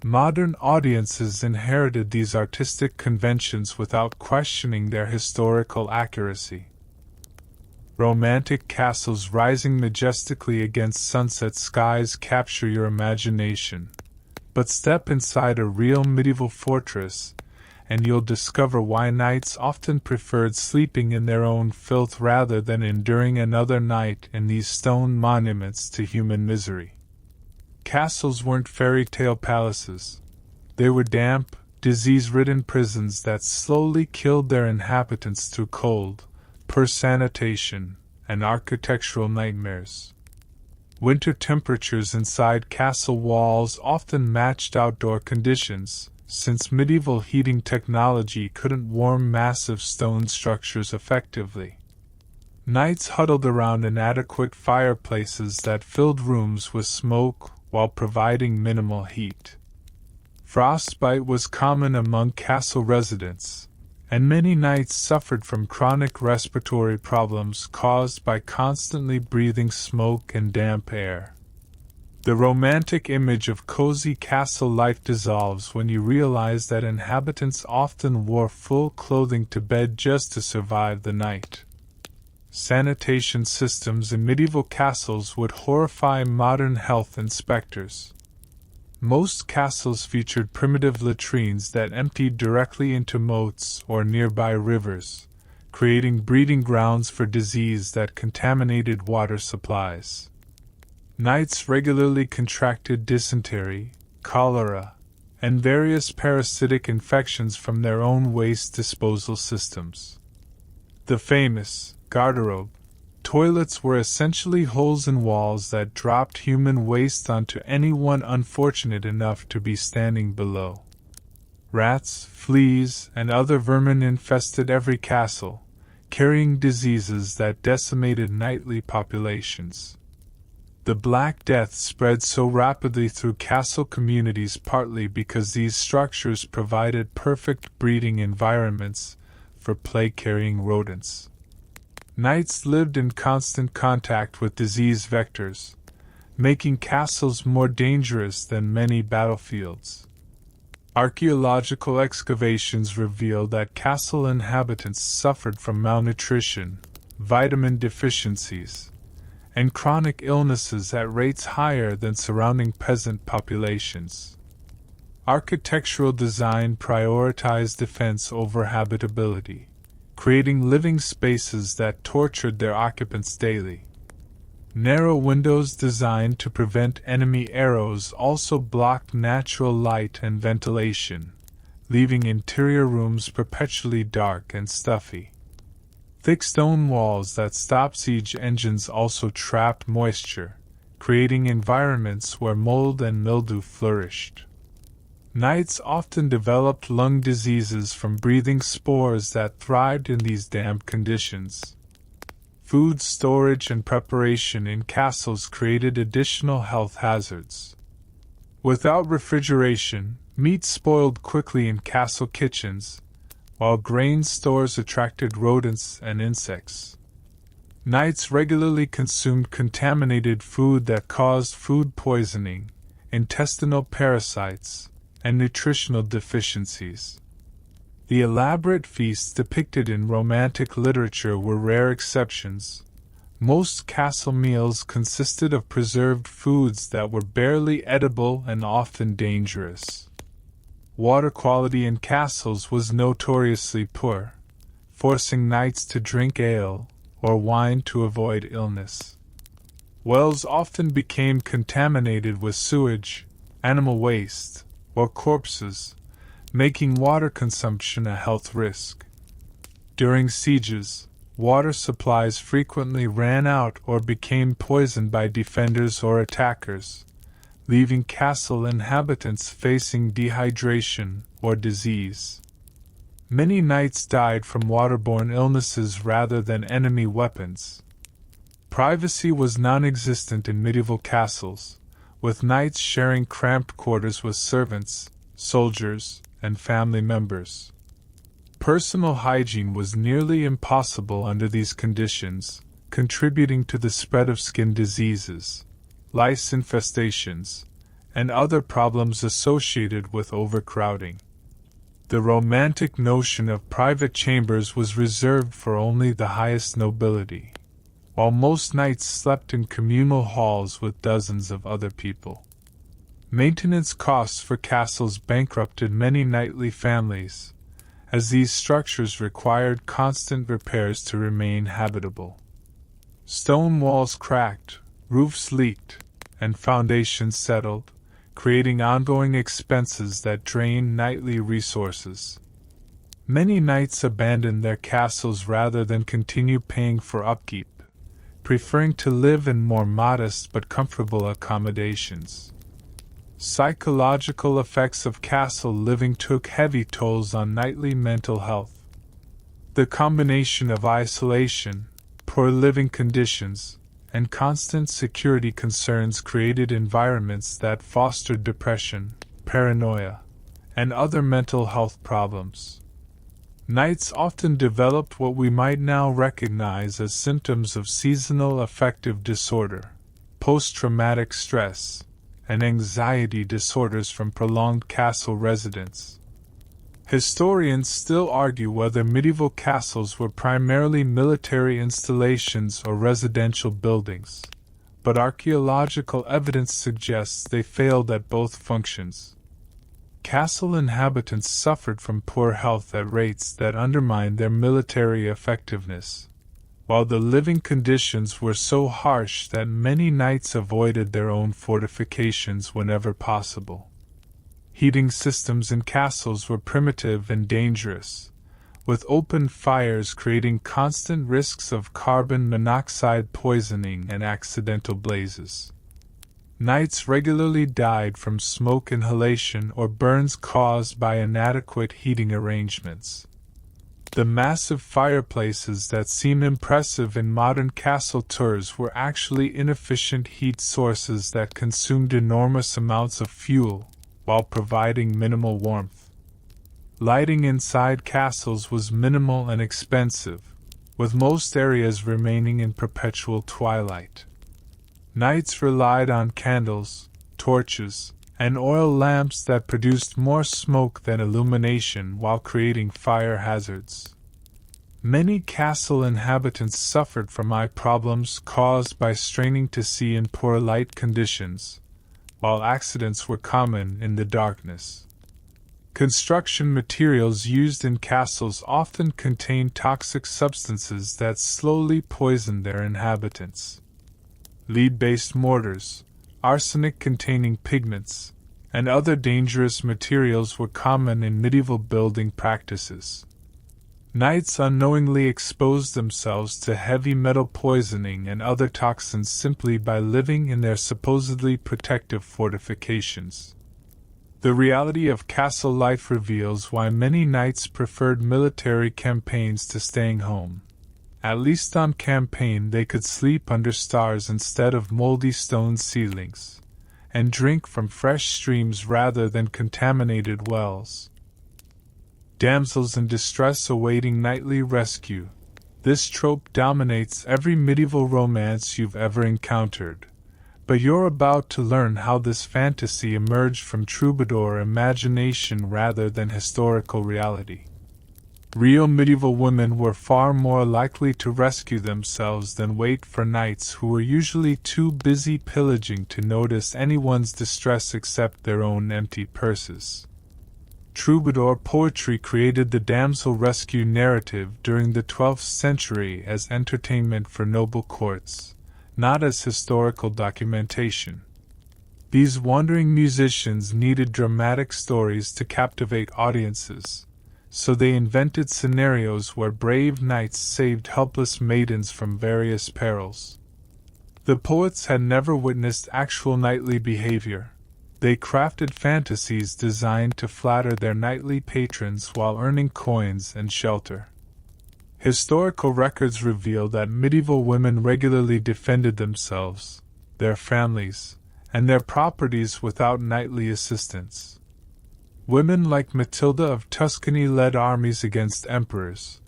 Modern audiences inherited these artistic conventions without questioning their historical accuracy. Romantic castles rising majestically against sunset skies capture your imagination. But step inside a real medieval fortress, and you'll discover why knights often preferred sleeping in their own filth rather than enduring another night in these stone monuments to human misery. Castles weren't fairy tale palaces. They were damp, disease-ridden prisons that slowly killed their inhabitants through cold, poor sanitation, and architectural nightmares. Winter temperatures inside castle walls often matched outdoor conditions, since medieval heating technology couldn't warm massive stone structures effectively. Knights huddled around inadequate fireplaces that filled rooms with smoke while providing minimal heat. Frostbite was common among castle residents, and many knights suffered from chronic respiratory problems caused by constantly breathing smoke and damp air. The romantic image of cozy castle life dissolves when you realize that inhabitants often wore full clothing to bed just to survive the night. Sanitation systems in medieval castles would horrify modern health inspectors. Most castles featured primitive latrines that emptied directly into moats or nearby rivers, creating breeding grounds for disease that contaminated water supplies. Knights regularly contracted dysentery, cholera, and various parasitic infections from their own waste disposal systems. The famous garderobe toilets were essentially holes in walls that dropped human waste onto anyone unfortunate enough to be standing below. Rats, fleas, and other vermin infested every castle, carrying diseases that decimated nightly populations. The Black Death spread so rapidly through castle communities partly because these structures provided perfect breeding environments for plague-carrying rodents. Knights lived in constant contact with disease vectors, making castles more dangerous than many battlefields. Archaeological excavations reveal that castle inhabitants suffered from malnutrition, vitamin deficiencies, and chronic illnesses at rates higher than surrounding peasant populations. Architectural design prioritized defense over habitability, creating living spaces that tortured their occupants daily. Narrow windows designed to prevent enemy arrows also blocked natural light and ventilation, leaving interior rooms perpetually dark and stuffy. Thick stone walls that stopped siege engines also trapped moisture, creating environments where mold and mildew flourished. Knights often developed lung diseases from breathing spores that thrived in these damp conditions. Food storage and preparation in castles created additional health hazards. Without refrigeration, meat spoiled quickly in castle kitchens, while grain stores attracted rodents and insects. Knights regularly consumed contaminated food that caused food poisoning, intestinal parasites, and nutritional deficiencies. The elaborate feasts depicted in Romantic literature were rare exceptions. Most castle meals consisted of preserved foods that were barely edible and often dangerous. Water quality in castles was notoriously poor, forcing knights to drink ale or wine to avoid illness. Wells often became contaminated with sewage, animal waste, or corpses, making water consumption a health risk. During sieges, water supplies frequently ran out or became poisoned by defenders or attackers, leaving castle inhabitants facing dehydration or disease. Many knights died from waterborne illnesses rather than enemy weapons. Privacy was non-existent in medieval castles, with knights sharing cramped quarters with servants, soldiers, and family members. Personal hygiene was nearly impossible under these conditions, contributing to the spread of skin diseases, lice infestations, and other problems associated with overcrowding. The romantic notion of private chambers was reserved for only the highest nobility, while most knights slept in communal halls with dozens of other people. Maintenance costs for castles bankrupted many knightly families, as these structures required constant repairs to remain habitable. Stone walls cracked, roofs leaked, and foundations settled, creating ongoing expenses that drained knightly resources. Many knights abandoned their castles rather than continue paying for upkeep, preferring to live in more modest but comfortable accommodations. Psychological effects of castle living took heavy tolls on knightly mental health. The combination of isolation, poor living conditions, and constant security concerns created environments that fostered depression, paranoia, and other mental health problems. Knights often developed what we might now recognize as symptoms of seasonal affective disorder, post-traumatic stress, and anxiety disorders from prolonged castle residence. Historians still argue whether medieval castles were primarily military installations or residential buildings, but archaeological evidence suggests they failed at both functions. Castle inhabitants suffered from poor health at rates that undermined their military effectiveness, while the living conditions were so harsh that many knights avoided their own fortifications whenever possible. Heating systems in castles were primitive and dangerous, with open fires creating constant risks of carbon monoxide poisoning and accidental blazes. Knights regularly died from smoke inhalation or burns caused by inadequate heating arrangements. The massive fireplaces that seem impressive in modern castle tours were actually inefficient heat sources that consumed enormous amounts of fuel while providing minimal warmth. Lighting inside castles was minimal and expensive, with most areas remaining in perpetual twilight. Knights relied on candles, torches, and oil lamps that produced more smoke than illumination while creating fire hazards. Many castle inhabitants suffered from eye problems caused by straining to see in poor light conditions, while accidents were common in the darkness. Construction materials used in castles often contained toxic substances that slowly poisoned their inhabitants. Lead-based mortars, arsenic-containing pigments, and other dangerous materials were common in medieval building practices. Knights unknowingly exposed themselves to heavy metal poisoning and other toxins simply by living in their supposedly protective fortifications. The reality of castle life reveals why many knights preferred military campaigns to staying home. At least on campaign they could sleep under stars instead of moldy stone ceilings, and drink from fresh streams rather than contaminated wells. Damsels in distress awaiting knightly rescue. This trope dominates every medieval romance you've ever encountered, but you're about to learn how this fantasy emerged from troubadour imagination rather than historical reality. Real medieval women were far more likely to rescue themselves than wait for knights who were usually too busy pillaging to notice anyone's distress except their own empty purses. Troubadour poetry created the damsel rescue narrative during the 12th century as entertainment for noble courts, not as historical documentation. These wandering musicians needed dramatic stories to captivate audiences, so they invented scenarios where brave knights saved helpless maidens from various perils. The poets had never witnessed actual knightly behavior. They crafted fantasies designed to flatter their knightly patrons while earning coins and shelter. Historical records reveal that medieval women regularly defended themselves, their families, and their properties without knightly assistance. Women like Matilda of Tuscany led armies against emperors,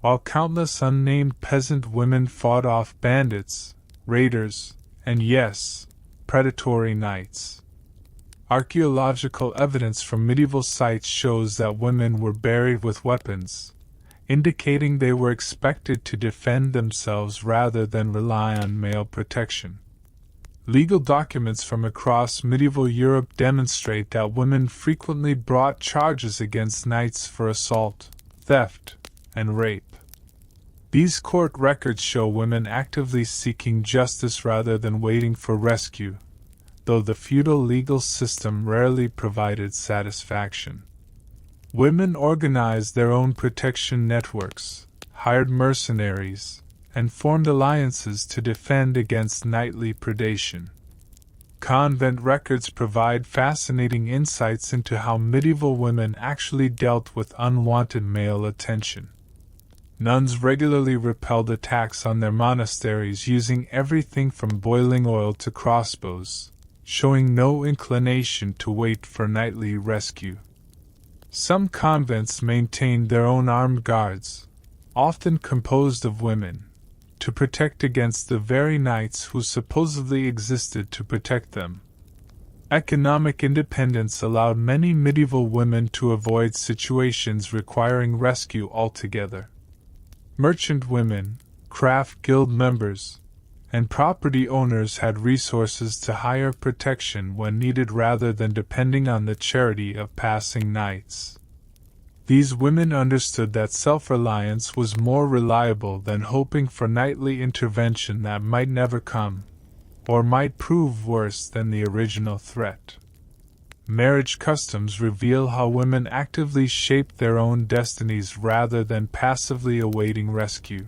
while countless unnamed peasant women fought off bandits, raiders, and yes, predatory knights. Archaeological evidence from medieval sites shows that women were buried with weapons, indicating they were expected to defend themselves rather than rely on male protection. Legal documents from across medieval Europe demonstrate that women frequently brought charges against knights for assault, theft, and rape. These court records show women actively seeking justice rather than waiting for rescue, though the feudal legal system rarely provided satisfaction. Women organized their own protection networks, hired mercenaries, and formed alliances to defend against knightly predation. Convent records provide fascinating insights into how medieval women actually dealt with unwanted male attention. Nuns regularly repelled attacks on their monasteries using everything from boiling oil to crossbows, showing no inclination to wait for knightly rescue. Some convents maintained their own armed guards, often composed of women, to protect against the very knights who supposedly existed to protect them. Economic independence allowed many medieval women to avoid situations requiring rescue altogether. Merchant women, craft guild members, and property owners had resources to hire protection when needed rather than depending on the charity of passing knights. These women understood that self-reliance was more reliable than hoping for knightly intervention that might never come, or might prove worse than the original threat. Marriage customs reveal how women actively shaped their own destinies rather than passively awaiting rescue.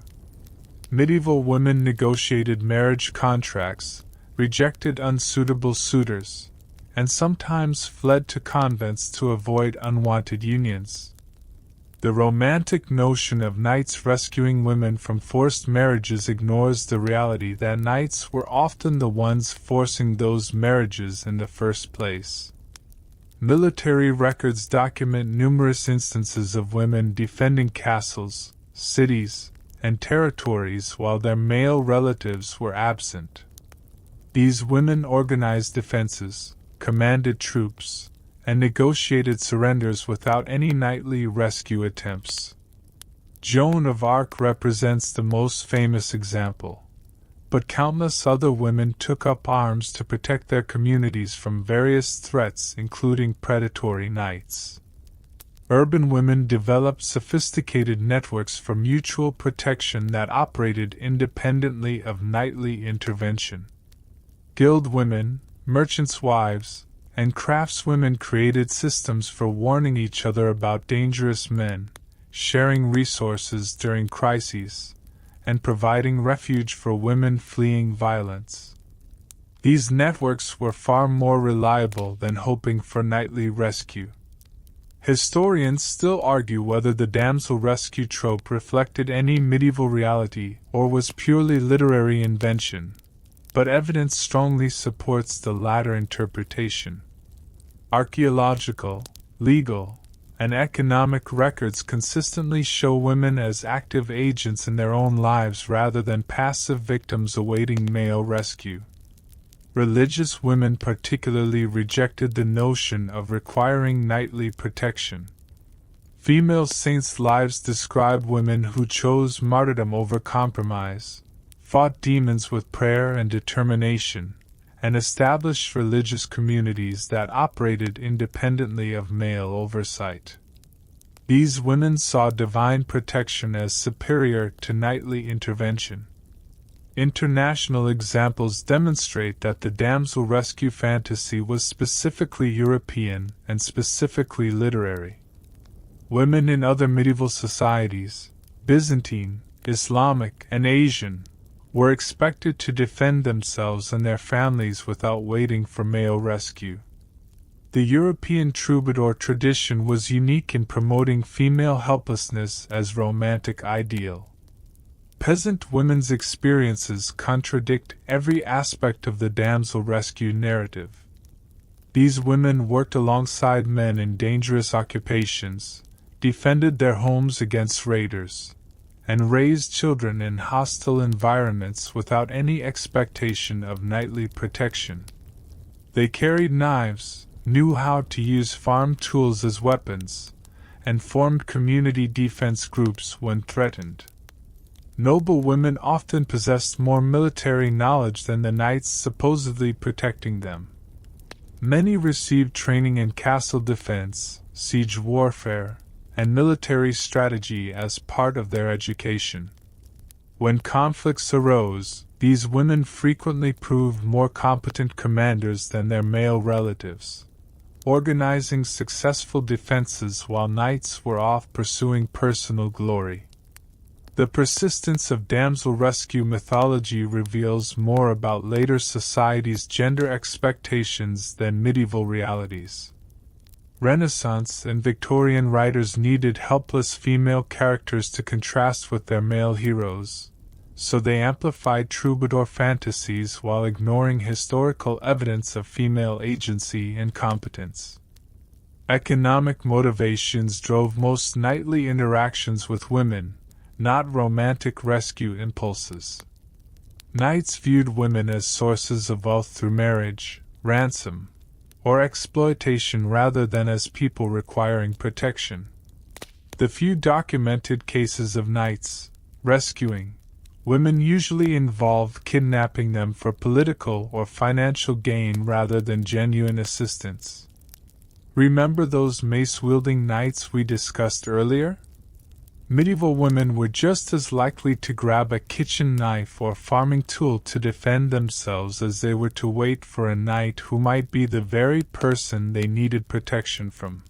Medieval women negotiated marriage contracts, rejected unsuitable suitors, and sometimes fled to convents to avoid unwanted unions. The romantic notion of knights rescuing women from forced marriages ignores the reality that knights were often the ones forcing those marriages in the first place. Military records document numerous instances of women defending castles, cities, and territories while their male relatives were absent. These women organized defenses, commanded troops, and negotiated surrenders without any knightly rescue attempts. Joan of Arc represents the most famous example, but countless other women took up arms to protect their communities from various threats, including predatory knights. Urban women developed sophisticated networks for mutual protection that operated independently of knightly intervention. Guild women, merchants' wives, and craftswomen created systems for warning each other about dangerous men, sharing resources during crises, and providing refuge for women fleeing violence. These networks were far more reliable than hoping for knightly rescue. Historians still argue whether the damsel rescue trope reflected any medieval reality or was purely literary invention, but evidence strongly supports the latter interpretation. Archaeological, legal, and economic records consistently show women as active agents in their own lives rather than passive victims awaiting male rescue. Religious women particularly rejected the notion of requiring knightly protection. Female saints' lives describe women who chose martyrdom over compromise, fought demons with prayer and determination, and established religious communities that operated independently of male oversight. These women saw divine protection as superior to knightly intervention. International examples demonstrate that the damsel rescue fantasy was specifically European and specifically literary. Women in other medieval societies, Byzantine, Islamic, and Asian, were expected to defend themselves and their families without waiting for male rescue. The European troubadour tradition was unique in promoting female helplessness as romantic ideal. Peasant women's experiences contradict every aspect of the damsel rescue narrative. These women worked alongside men in dangerous occupations, defended their homes against raiders, and raised children in hostile environments without any expectation of knightly protection. They carried knives, knew how to use farm tools as weapons, and formed community defense groups when threatened. Noble women often possessed more military knowledge than the knights supposedly protecting them. Many received training in castle defense, siege warfare, and military strategy as part of their education. When conflicts arose, these women frequently proved more competent commanders than their male relatives, organizing successful defenses while knights were off pursuing personal glory. The persistence of damsel rescue mythology reveals more about later society's gender expectations than medieval realities. Renaissance and Victorian writers needed helpless female characters to contrast with their male heroes, so they amplified troubadour fantasies while ignoring historical evidence of female agency and competence. Economic motivations drove most knightly interactions with women, not romantic rescue impulses. Knights viewed women as sources of wealth through marriage, ransom, or exploitation rather than as people requiring protection. The few documented cases of knights rescuing women usually involved kidnapping them for political or financial gain rather than genuine assistance. Remember those mace-wielding knights we discussed earlier? Medieval women were just as likely to grab a kitchen knife or farming tool to defend themselves as they were to wait for a knight who might be the very person they needed protection from.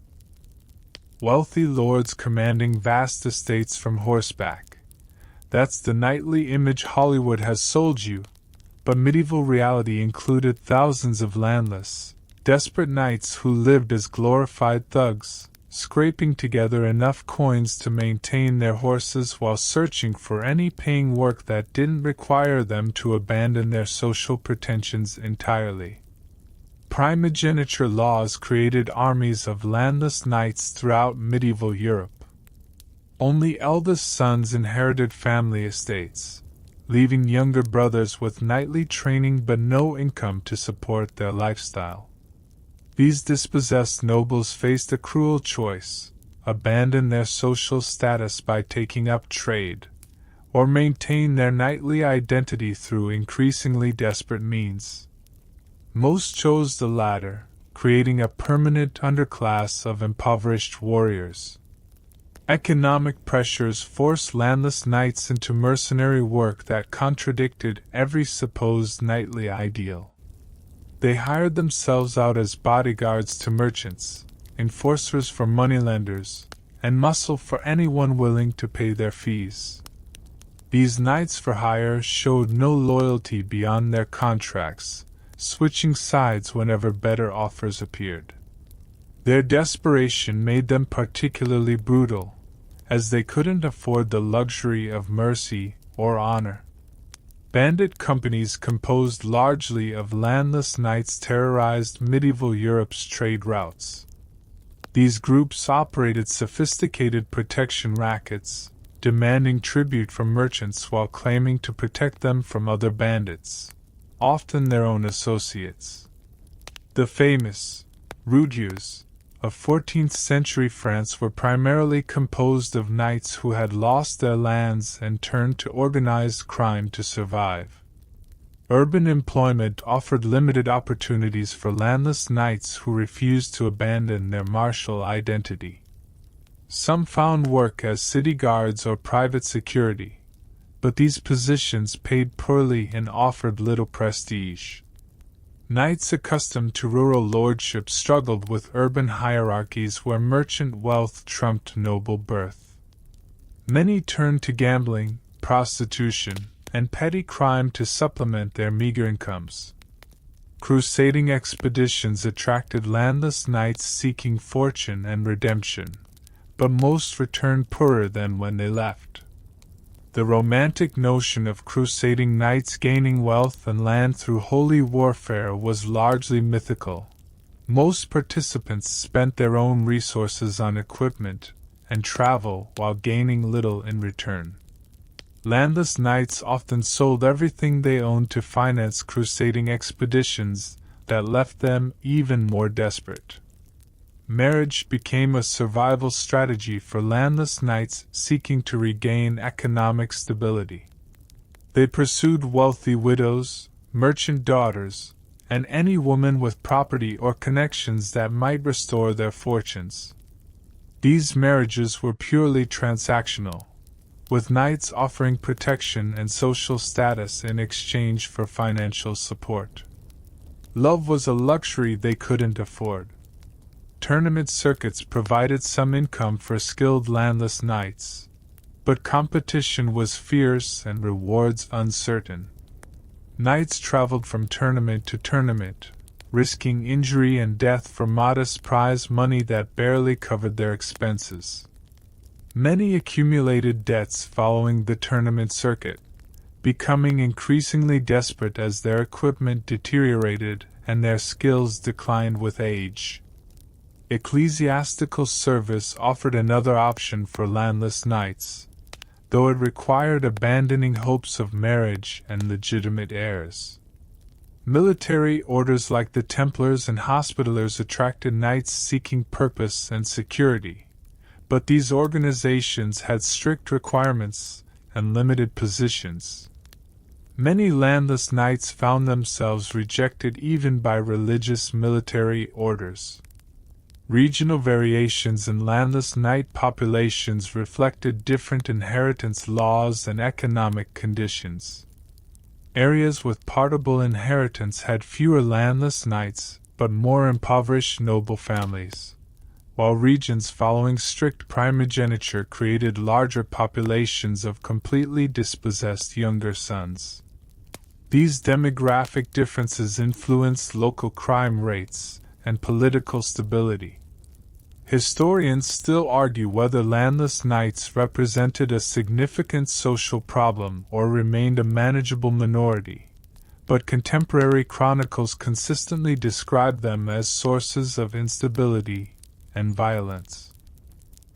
Wealthy lords commanding vast estates from horseback. That's the knightly image Hollywood has sold you, but medieval reality included thousands of landless, desperate knights who lived as glorified thugs, scraping together enough coins to maintain their horses while searching for any paying work that didn't require them to abandon their social pretensions entirely. Primogeniture laws created armies of landless knights throughout medieval Europe. Only eldest sons inherited family estates, leaving younger brothers with knightly training but no income to support their lifestyle. These dispossessed nobles faced a cruel choice: abandon their social status by taking up trade, or maintain their knightly identity through increasingly desperate means. Most chose the latter, creating a permanent underclass of impoverished warriors. Economic pressures forced landless knights into mercenary work that contradicted every supposed knightly ideal. They hired themselves out as bodyguards to merchants, enforcers for moneylenders, and muscle for anyone willing to pay their fees. These knights for hire showed no loyalty beyond their contracts, switching sides whenever better offers appeared. Their desperation made them particularly brutal, as they couldn't afford the luxury of mercy or honor. Bandit companies composed largely of landless knights terrorized medieval Europe's trade routes. These groups operated sophisticated protection rackets, demanding tribute from merchants while claiming to protect them from other bandits, often their own associates. The famous roudiers of 14th century France were primarily composed of knights who had lost their lands and turned to organized crime to survive. Urban employment offered limited opportunities for landless knights who refused to abandon their martial identity. Some found work as city guards or private security, but these positions paid poorly and offered little prestige. Knights accustomed to rural lordship struggled with urban hierarchies where merchant wealth trumped noble birth. Many turned to gambling, prostitution, and petty crime to supplement their meager incomes. Crusading expeditions attracted landless knights seeking fortune and redemption, but most returned poorer than when they left. The romantic notion of crusading knights gaining wealth and land through holy warfare was largely mythical. Most participants spent their own resources on equipment and travel while gaining little in return. Landless knights often sold everything they owned to finance crusading expeditions, that left them even more desperate. Marriage became a survival strategy for landless knights seeking to regain economic stability. They pursued wealthy widows, merchant daughters, and any woman with property or connections that might restore their fortunes. These marriages were purely transactional, with knights offering protection and social status in exchange for financial support. Love was a luxury they couldn't afford. Tournament circuits provided some income for skilled landless knights, but competition was fierce and rewards uncertain. Knights traveled from tournament to tournament, risking injury and death for modest prize money that barely covered their expenses. Many accumulated debts following the tournament circuit, becoming increasingly desperate as their equipment deteriorated and their skills declined with age. Ecclesiastical service offered another option for landless knights, though it required abandoning hopes of marriage and legitimate heirs. Military orders like the Templars and Hospitallers attracted knights seeking purpose and security, but these organizations had strict requirements and limited positions. Many landless knights found themselves rejected even by religious military orders. Regional variations in landless knight populations reflected different inheritance laws and economic conditions. Areas with partible inheritance had fewer landless knights, but more impoverished noble families, while regions following strict primogeniture created larger populations of completely dispossessed younger sons. These demographic differences influenced local crime rates and political stability. Historians still argue whether landless knights represented a significant social problem or remained a manageable minority, but contemporary chronicles consistently describe them as sources of instability and violence.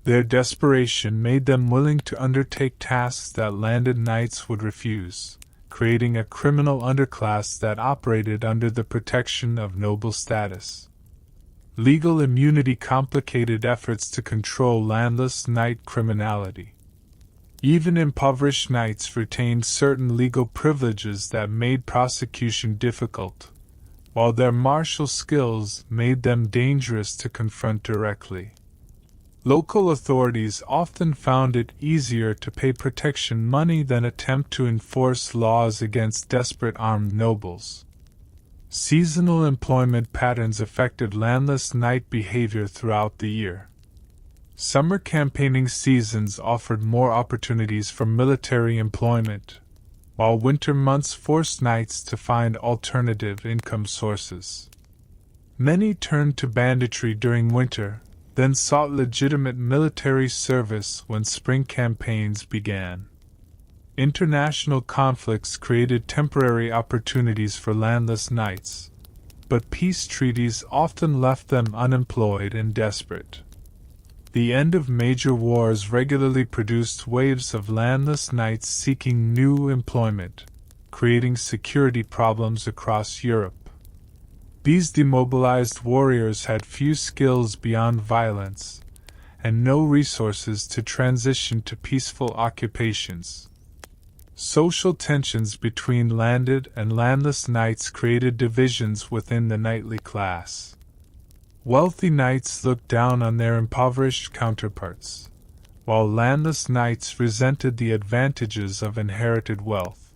Their desperation made them willing to undertake tasks that landed knights would refuse, creating a criminal underclass that operated under the protection of noble status. Legal immunity complicated efforts to control landless knight criminality. Even impoverished knights retained certain legal privileges that made prosecution difficult, while their martial skills made them dangerous to confront directly. Local authorities often found it easier to pay protection money than attempt to enforce laws against desperate armed nobles. Seasonal employment patterns affected landless knight behavior throughout the year. Summer campaigning seasons offered more opportunities for military employment, while winter months forced knights to find alternative income sources. Many turned to banditry during winter, then sought legitimate military service when spring campaigns began. International conflicts created temporary opportunities for landless knights, but peace treaties often left them unemployed and desperate. The end of major wars regularly produced waves of landless knights seeking new employment, creating security problems across Europe. These demobilized warriors had few skills beyond violence, and no resources to transition to peaceful occupations. Social tensions between landed and landless knights created divisions within the knightly class. Wealthy knights looked down on their impoverished counterparts, while landless knights resented the advantages of inherited wealth.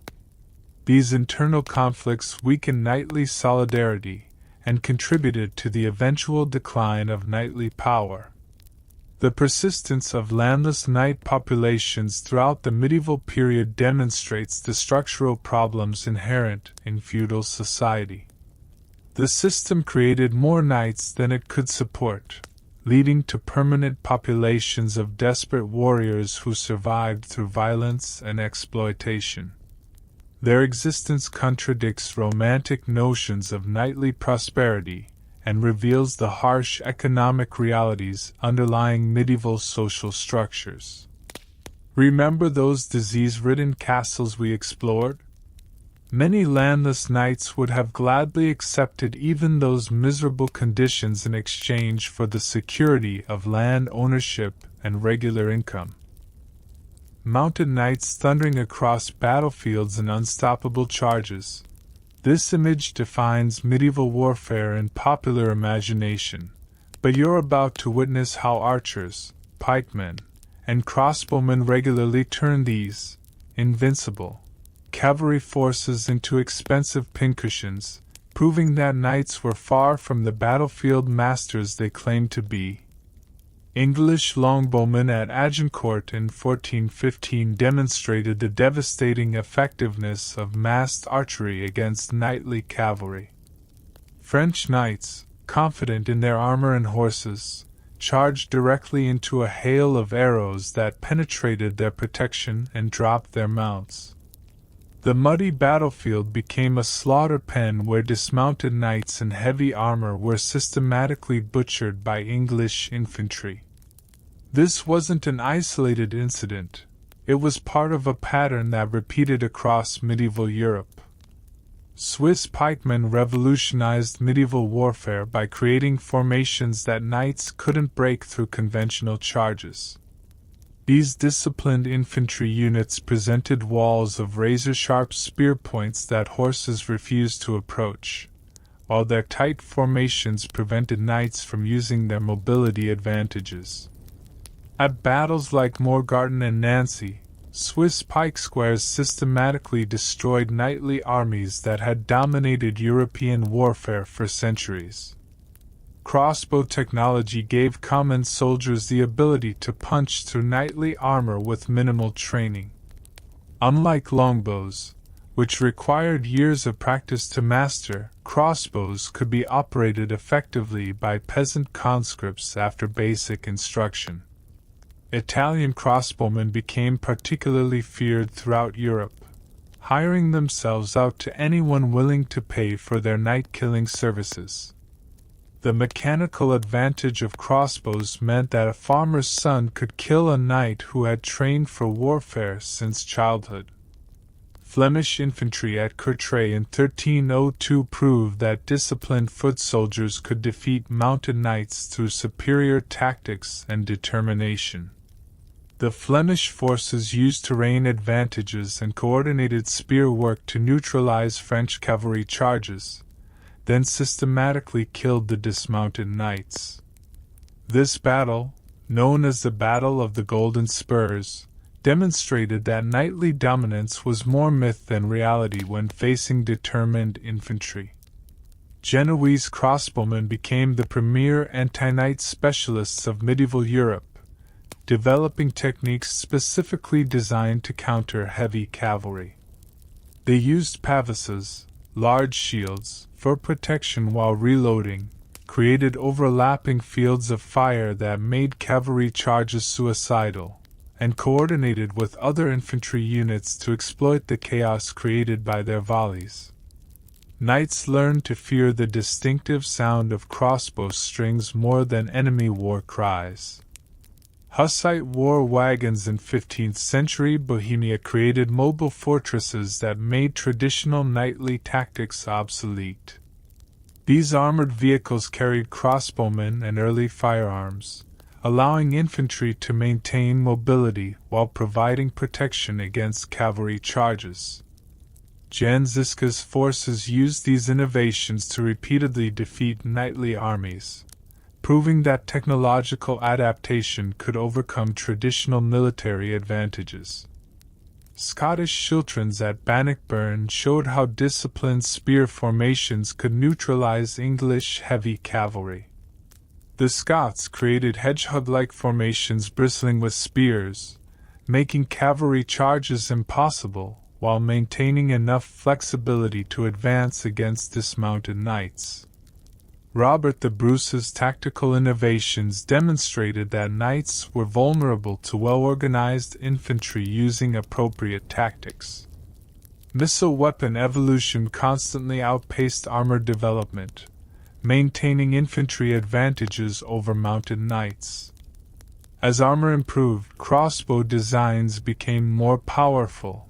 These internal conflicts weakened knightly solidarity and contributed to the eventual decline of knightly power. The persistence of landless knight populations throughout the medieval period demonstrates the structural problems inherent in feudal society. The system created more knights than it could support, leading to permanent populations of desperate warriors who survived through violence and exploitation. Their existence contradicts romantic notions of knightly prosperity and reveals the harsh economic realities underlying medieval social structures. Remember those disease-ridden castles we explored? Many landless knights would have gladly accepted even those miserable conditions in exchange for the security of land ownership and regular income. Mounted knights thundering across battlefields in unstoppable charges. This image defines medieval warfare in popular imagination, but you're about to witness how archers, pikemen, and crossbowmen regularly turn these invincible cavalry forces into expensive pincushions, proving that knights were far from the battlefield masters they claimed to be. English longbowmen at Agincourt in 1415 demonstrated the devastating effectiveness of massed archery against knightly cavalry. French knights, confident in their armor and horses, charged directly into a hail of arrows that penetrated their protection and dropped their mounts. The muddy battlefield became a slaughter pen where dismounted knights in heavy armor were systematically butchered by English infantry. This wasn't an isolated incident. It was part of a pattern that repeated across medieval Europe. Swiss pikemen revolutionized medieval warfare by creating formations that knights couldn't break through conventional charges. These disciplined infantry units presented walls of razor-sharp spear points that horses refused to approach, while their tight formations prevented knights from using their mobility advantages. At battles like Morgarten and Nancy, Swiss pike squares systematically destroyed knightly armies that had dominated European warfare for centuries. Crossbow technology gave common soldiers the ability to punch through knightly armor with minimal training. Unlike longbows, which required years of practice to master, crossbows could be operated effectively by peasant conscripts after basic instruction. Italian crossbowmen became particularly feared throughout Europe, hiring themselves out to anyone willing to pay for their knight-killing services. The mechanical advantage of crossbows meant that a farmer's son could kill a knight who had trained for warfare since childhood. Flemish infantry at Courtrai in 1302 proved that disciplined foot soldiers could defeat mounted knights through superior tactics and determination. The Flemish forces used terrain advantages and coordinated spear work to neutralize French cavalry charges, then systematically killed the dismounted knights. This battle, known as the Battle of the Golden Spurs, demonstrated that knightly dominance was more myth than reality when facing determined infantry. Genoese crossbowmen became the premier anti-knight specialists of medieval Europe, developing techniques specifically designed to counter heavy cavalry. They used pavises, large shields, for protection while reloading, created overlapping fields of fire that made cavalry charges suicidal, and coordinated with other infantry units to exploit the chaos created by their volleys. Knights learned to fear the distinctive sound of crossbow strings more than enemy war cries. Hussite war wagons in 15th century Bohemia created mobile fortresses that made traditional knightly tactics obsolete. These armored vehicles carried crossbowmen and early firearms, allowing infantry to maintain mobility while providing protection against cavalry charges. Jan Žižka's forces used these innovations to repeatedly defeat knightly armies, proving that technological adaptation could overcome traditional military advantages. Scottish schiltrons at Bannockburn showed how disciplined spear formations could neutralize English heavy cavalry. The Scots created hedgehog-like formations bristling with spears, making cavalry charges impossible while maintaining enough flexibility to advance against dismounted knights. Robert the Bruce's tactical innovations demonstrated that knights were vulnerable to well-organized infantry using appropriate tactics. Missile weapon evolution constantly outpaced armor development, maintaining infantry advantages over mounted knights. As armor improved, crossbow designs became more powerful,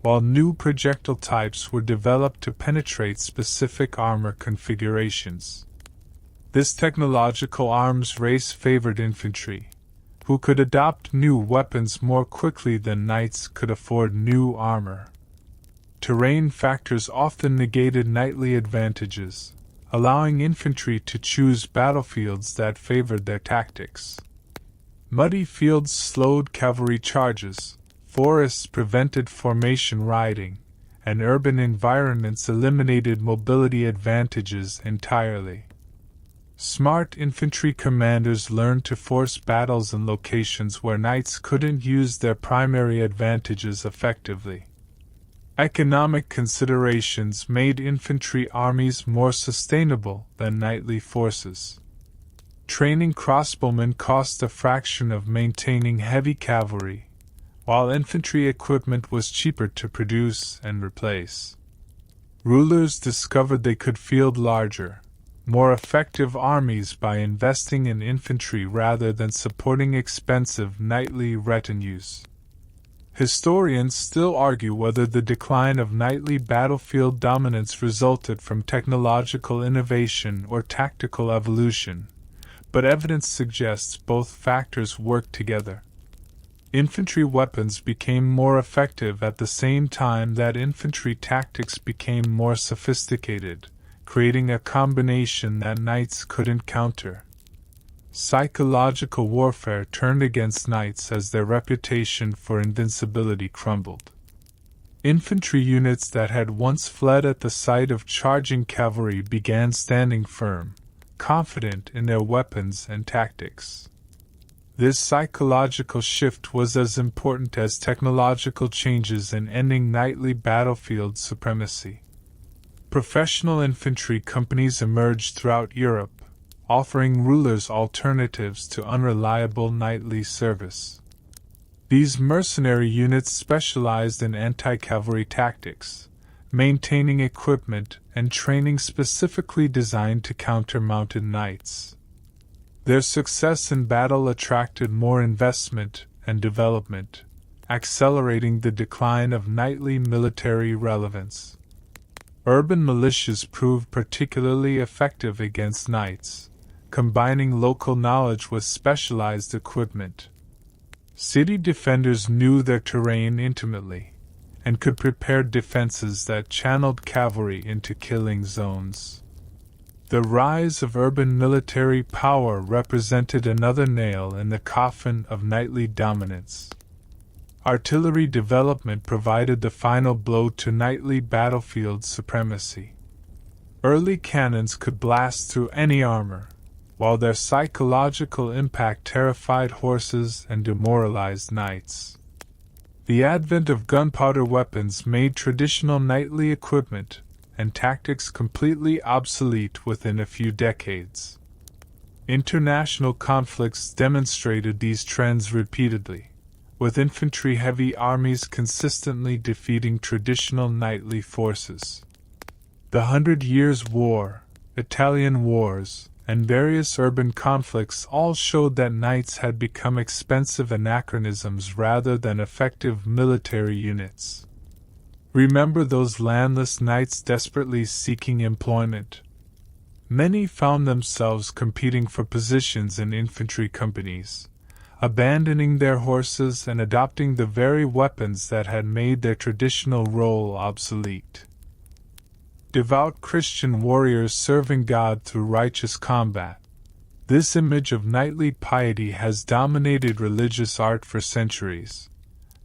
while new projectile types were developed to penetrate specific armor configurations. This technological arms race favored infantry, who could adopt new weapons more quickly than knights could afford new armor. Terrain factors often negated knightly advantages, allowing infantry to choose battlefields that favored their tactics. Muddy fields slowed cavalry charges, forests prevented formation riding, and urban environments eliminated mobility advantages entirely. Smart infantry commanders learned to force battles in locations where knights couldn't use their primary advantages effectively. Economic considerations made infantry armies more sustainable than knightly forces. Training crossbowmen cost a fraction of maintaining heavy cavalry, while infantry equipment was cheaper to produce and replace. Rulers discovered they could field larger, more effective armies by investing in infantry rather than supporting expensive knightly retinues. Historians still argue whether the decline of knightly battlefield dominance resulted from technological innovation or tactical evolution, but evidence suggests both factors worked together. Infantry weapons became more effective at the same time that infantry tactics became more sophisticated, creating a combination that knights couldn't counter. Psychological warfare turned against knights as their reputation for invincibility crumbled. Infantry units that had once fled at the sight of charging cavalry began standing firm, confident in their weapons and tactics. This psychological shift was as important as technological changes in ending knightly battlefield supremacy. Professional infantry companies emerged throughout Europe, offering rulers alternatives to unreliable knightly service. These mercenary units specialized in anti-cavalry tactics, maintaining equipment and training specifically designed to counter mounted knights. Their success in battle attracted more investment and development, accelerating the decline of knightly military relevance. Urban militias proved particularly effective against knights, combining local knowledge with specialized equipment. City defenders knew their terrain intimately, and could prepare defenses that channeled cavalry into killing zones. The rise of urban military power represented another nail in the coffin of knightly dominance. Artillery development provided the final blow to knightly battlefield supremacy. Early cannons could blast through any armor, while their psychological impact terrified horses and demoralized knights. The advent of gunpowder weapons made traditional knightly equipment and tactics completely obsolete within a few decades. International conflicts demonstrated these trends repeatedly, with infantry-heavy armies consistently defeating traditional knightly forces. The 100 Years' War, Italian Wars, and various urban conflicts all showed that knights had become expensive anachronisms rather than effective military units. Remember those landless knights desperately seeking employment? Many found themselves competing for positions in infantry companies, abandoning their horses and adopting the very weapons that had made their traditional role obsolete. Devout Christian warriors serving God through righteous combat. This image of knightly piety has dominated religious art for centuries.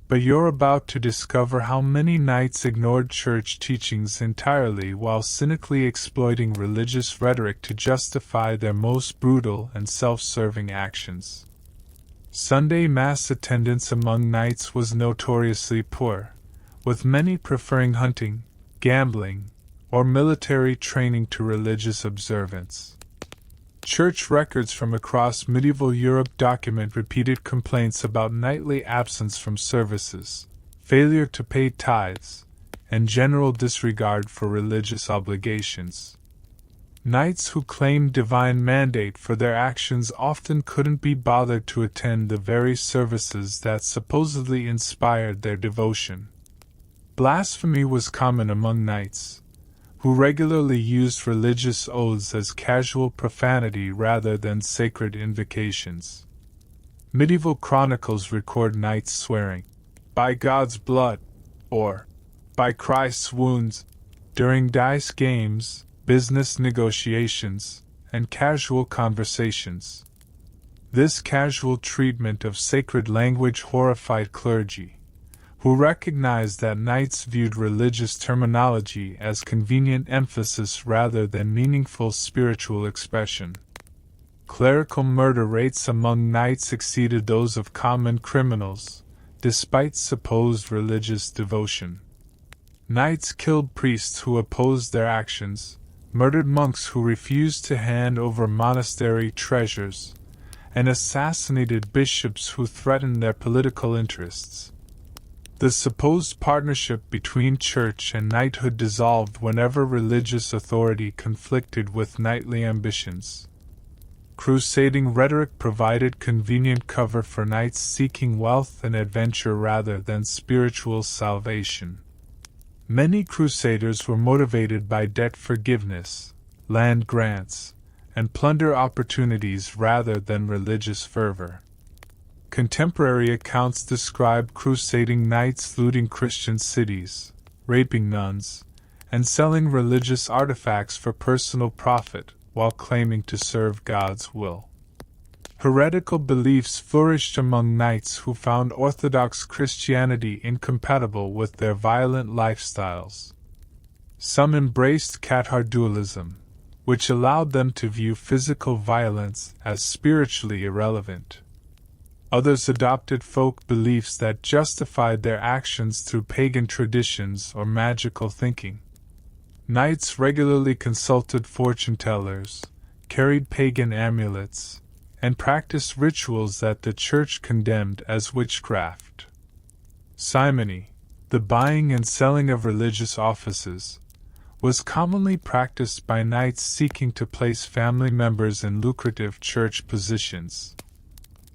But you're about to discover how many knights ignored church teachings entirely while cynically exploiting religious rhetoric to justify their most brutal and self-serving actions. Sunday Mass attendance among knights was notoriously poor, with many preferring hunting, gambling, or military training to religious observance. Church records from across medieval Europe document repeated complaints about knightly absence from services, failure to pay tithes, and general disregard for religious obligations. Knights who claimed divine mandate for their actions often couldn't be bothered to attend the very services that supposedly inspired their devotion. Blasphemy was common among knights, who regularly used religious oaths as casual profanity rather than sacred invocations. Medieval chronicles record knights swearing, "By God's blood," or "By Christ's wounds," during dice games, business negotiations, and casual conversations. This casual treatment of sacred language horrified clergy, who recognized that knights viewed religious terminology as convenient emphasis rather than meaningful spiritual expression. Clerical murder rates among knights exceeded those of common criminals, despite supposed religious devotion. Knights killed priests who opposed their actions, murdered monks who refused to hand over monastery treasures, and assassinated bishops who threatened their political interests. The supposed partnership between church and knighthood dissolved whenever religious authority conflicted with knightly ambitions. Crusading rhetoric provided convenient cover for knights seeking wealth and adventure rather than spiritual salvation. Many crusaders were motivated by debt forgiveness, land grants, and plunder opportunities rather than religious fervor. Contemporary accounts describe crusading knights looting Christian cities, raping nuns, and selling religious artifacts for personal profit while claiming to serve God's will. Heretical beliefs flourished among knights who found Orthodox Christianity incompatible with their violent lifestyles. Some embraced Cathar dualism, which allowed them to view physical violence as spiritually irrelevant. Others adopted folk beliefs that justified their actions through pagan traditions or magical thinking. Knights regularly consulted fortune-tellers, carried pagan amulets, and practiced rituals that the Church condemned as witchcraft. Simony, the buying and selling of religious offices, was commonly practiced by knights seeking to place family members in lucrative church positions.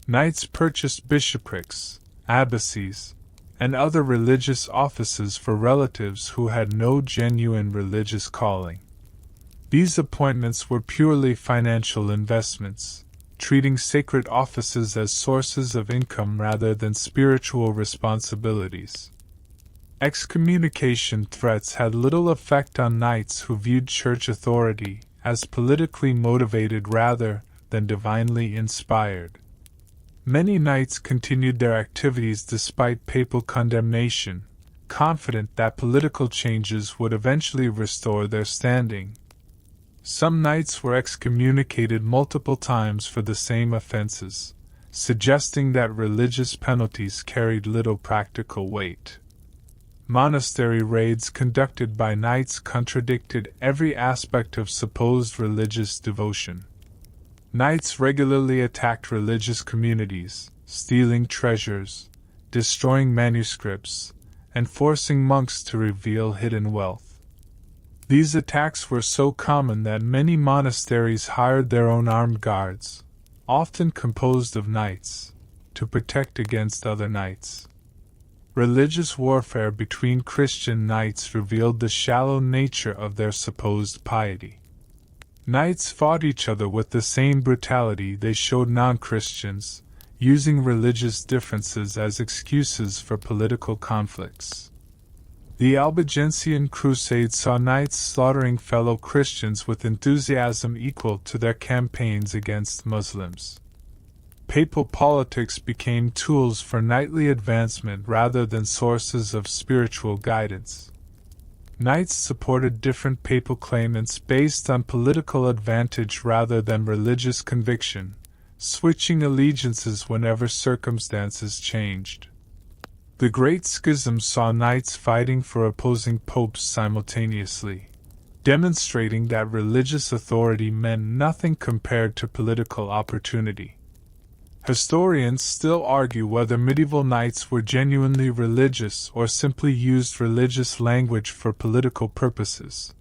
Knights purchased bishoprics, abbacies, and other religious offices for relatives who had no genuine religious calling. These appointments were purely financial investments, treating sacred offices as sources of income rather than spiritual responsibilities. Excommunication threats had little effect on knights who viewed church authority as politically motivated rather than divinely inspired. Many knights continued their activities despite papal condemnation, confident that political changes would eventually restore their standing. Some knights were excommunicated multiple times for the same offenses, suggesting that religious penalties carried little practical weight. Monastery raids conducted by knights contradicted every aspect of supposed religious devotion. Knights regularly attacked religious communities, stealing treasures, destroying manuscripts, and forcing monks to reveal hidden wealth. These attacks were so common that many monasteries hired their own armed guards, often composed of knights, to protect against other knights. Religious warfare between Christian knights revealed the shallow nature of their supposed piety. Knights fought each other with the same brutality they showed non-Christians, using religious differences as excuses for political conflicts. The Albigensian Crusade saw knights slaughtering fellow Christians with enthusiasm equal to their campaigns against Muslims. Papal politics became tools for knightly advancement rather than sources of spiritual guidance. Knights supported different papal claimants based on political advantage rather than religious conviction, switching allegiances whenever circumstances changed. The Great Schism saw knights fighting for opposing popes simultaneously, demonstrating that religious authority meant nothing compared to political opportunity. Historians still argue whether medieval knights were genuinely religious or simply used religious language for political purposes,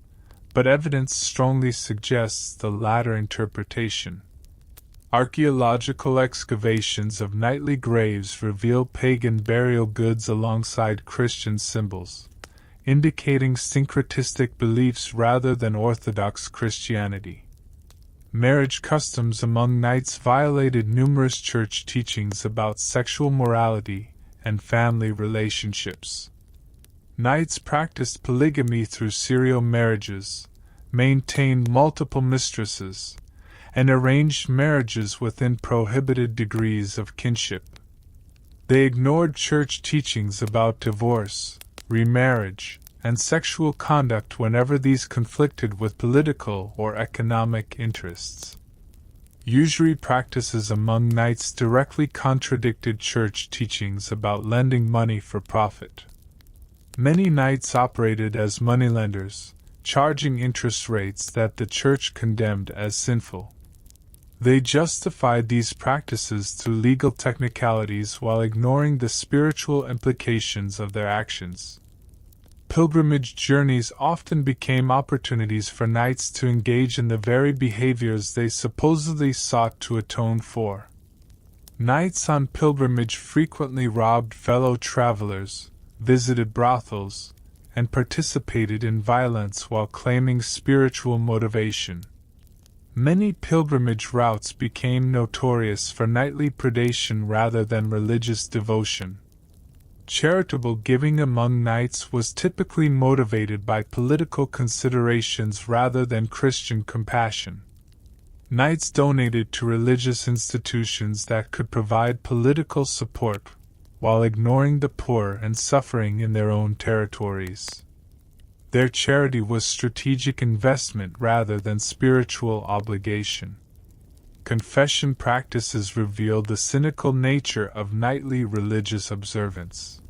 but evidence strongly suggests the latter interpretation. Archaeological excavations of knightly graves reveal pagan burial goods alongside Christian symbols, indicating syncretistic beliefs rather than orthodox Christianity. Marriage customs among knights violated numerous church teachings about sexual morality and family relationships. Knights practiced polygamy through serial marriages, maintained multiple mistresses, and arranged marriages within prohibited degrees of kinship. They ignored church teachings about divorce, remarriage, and sexual conduct whenever these conflicted with political or economic interests. Usury practices among knights directly contradicted church teachings about lending money for profit. Many knights operated as moneylenders, charging interest rates that the church condemned as sinful. They justified these practices through legal technicalities while ignoring the spiritual implications of their actions. Pilgrimage journeys often became opportunities for knights to engage in the very behaviors they supposedly sought to atone for. Knights on pilgrimage frequently robbed fellow travelers, visited brothels, and participated in violence while claiming spiritual motivation. Many pilgrimage routes became notorious for knightly predation rather than religious devotion. Charitable giving among knights was typically motivated by political considerations rather than Christian compassion. Knights donated to religious institutions that could provide political support, while ignoring the poor and suffering in their own territories. Their charity was strategic investment rather than spiritual obligation. Confession practices revealed the cynical nature of knightly religious observance.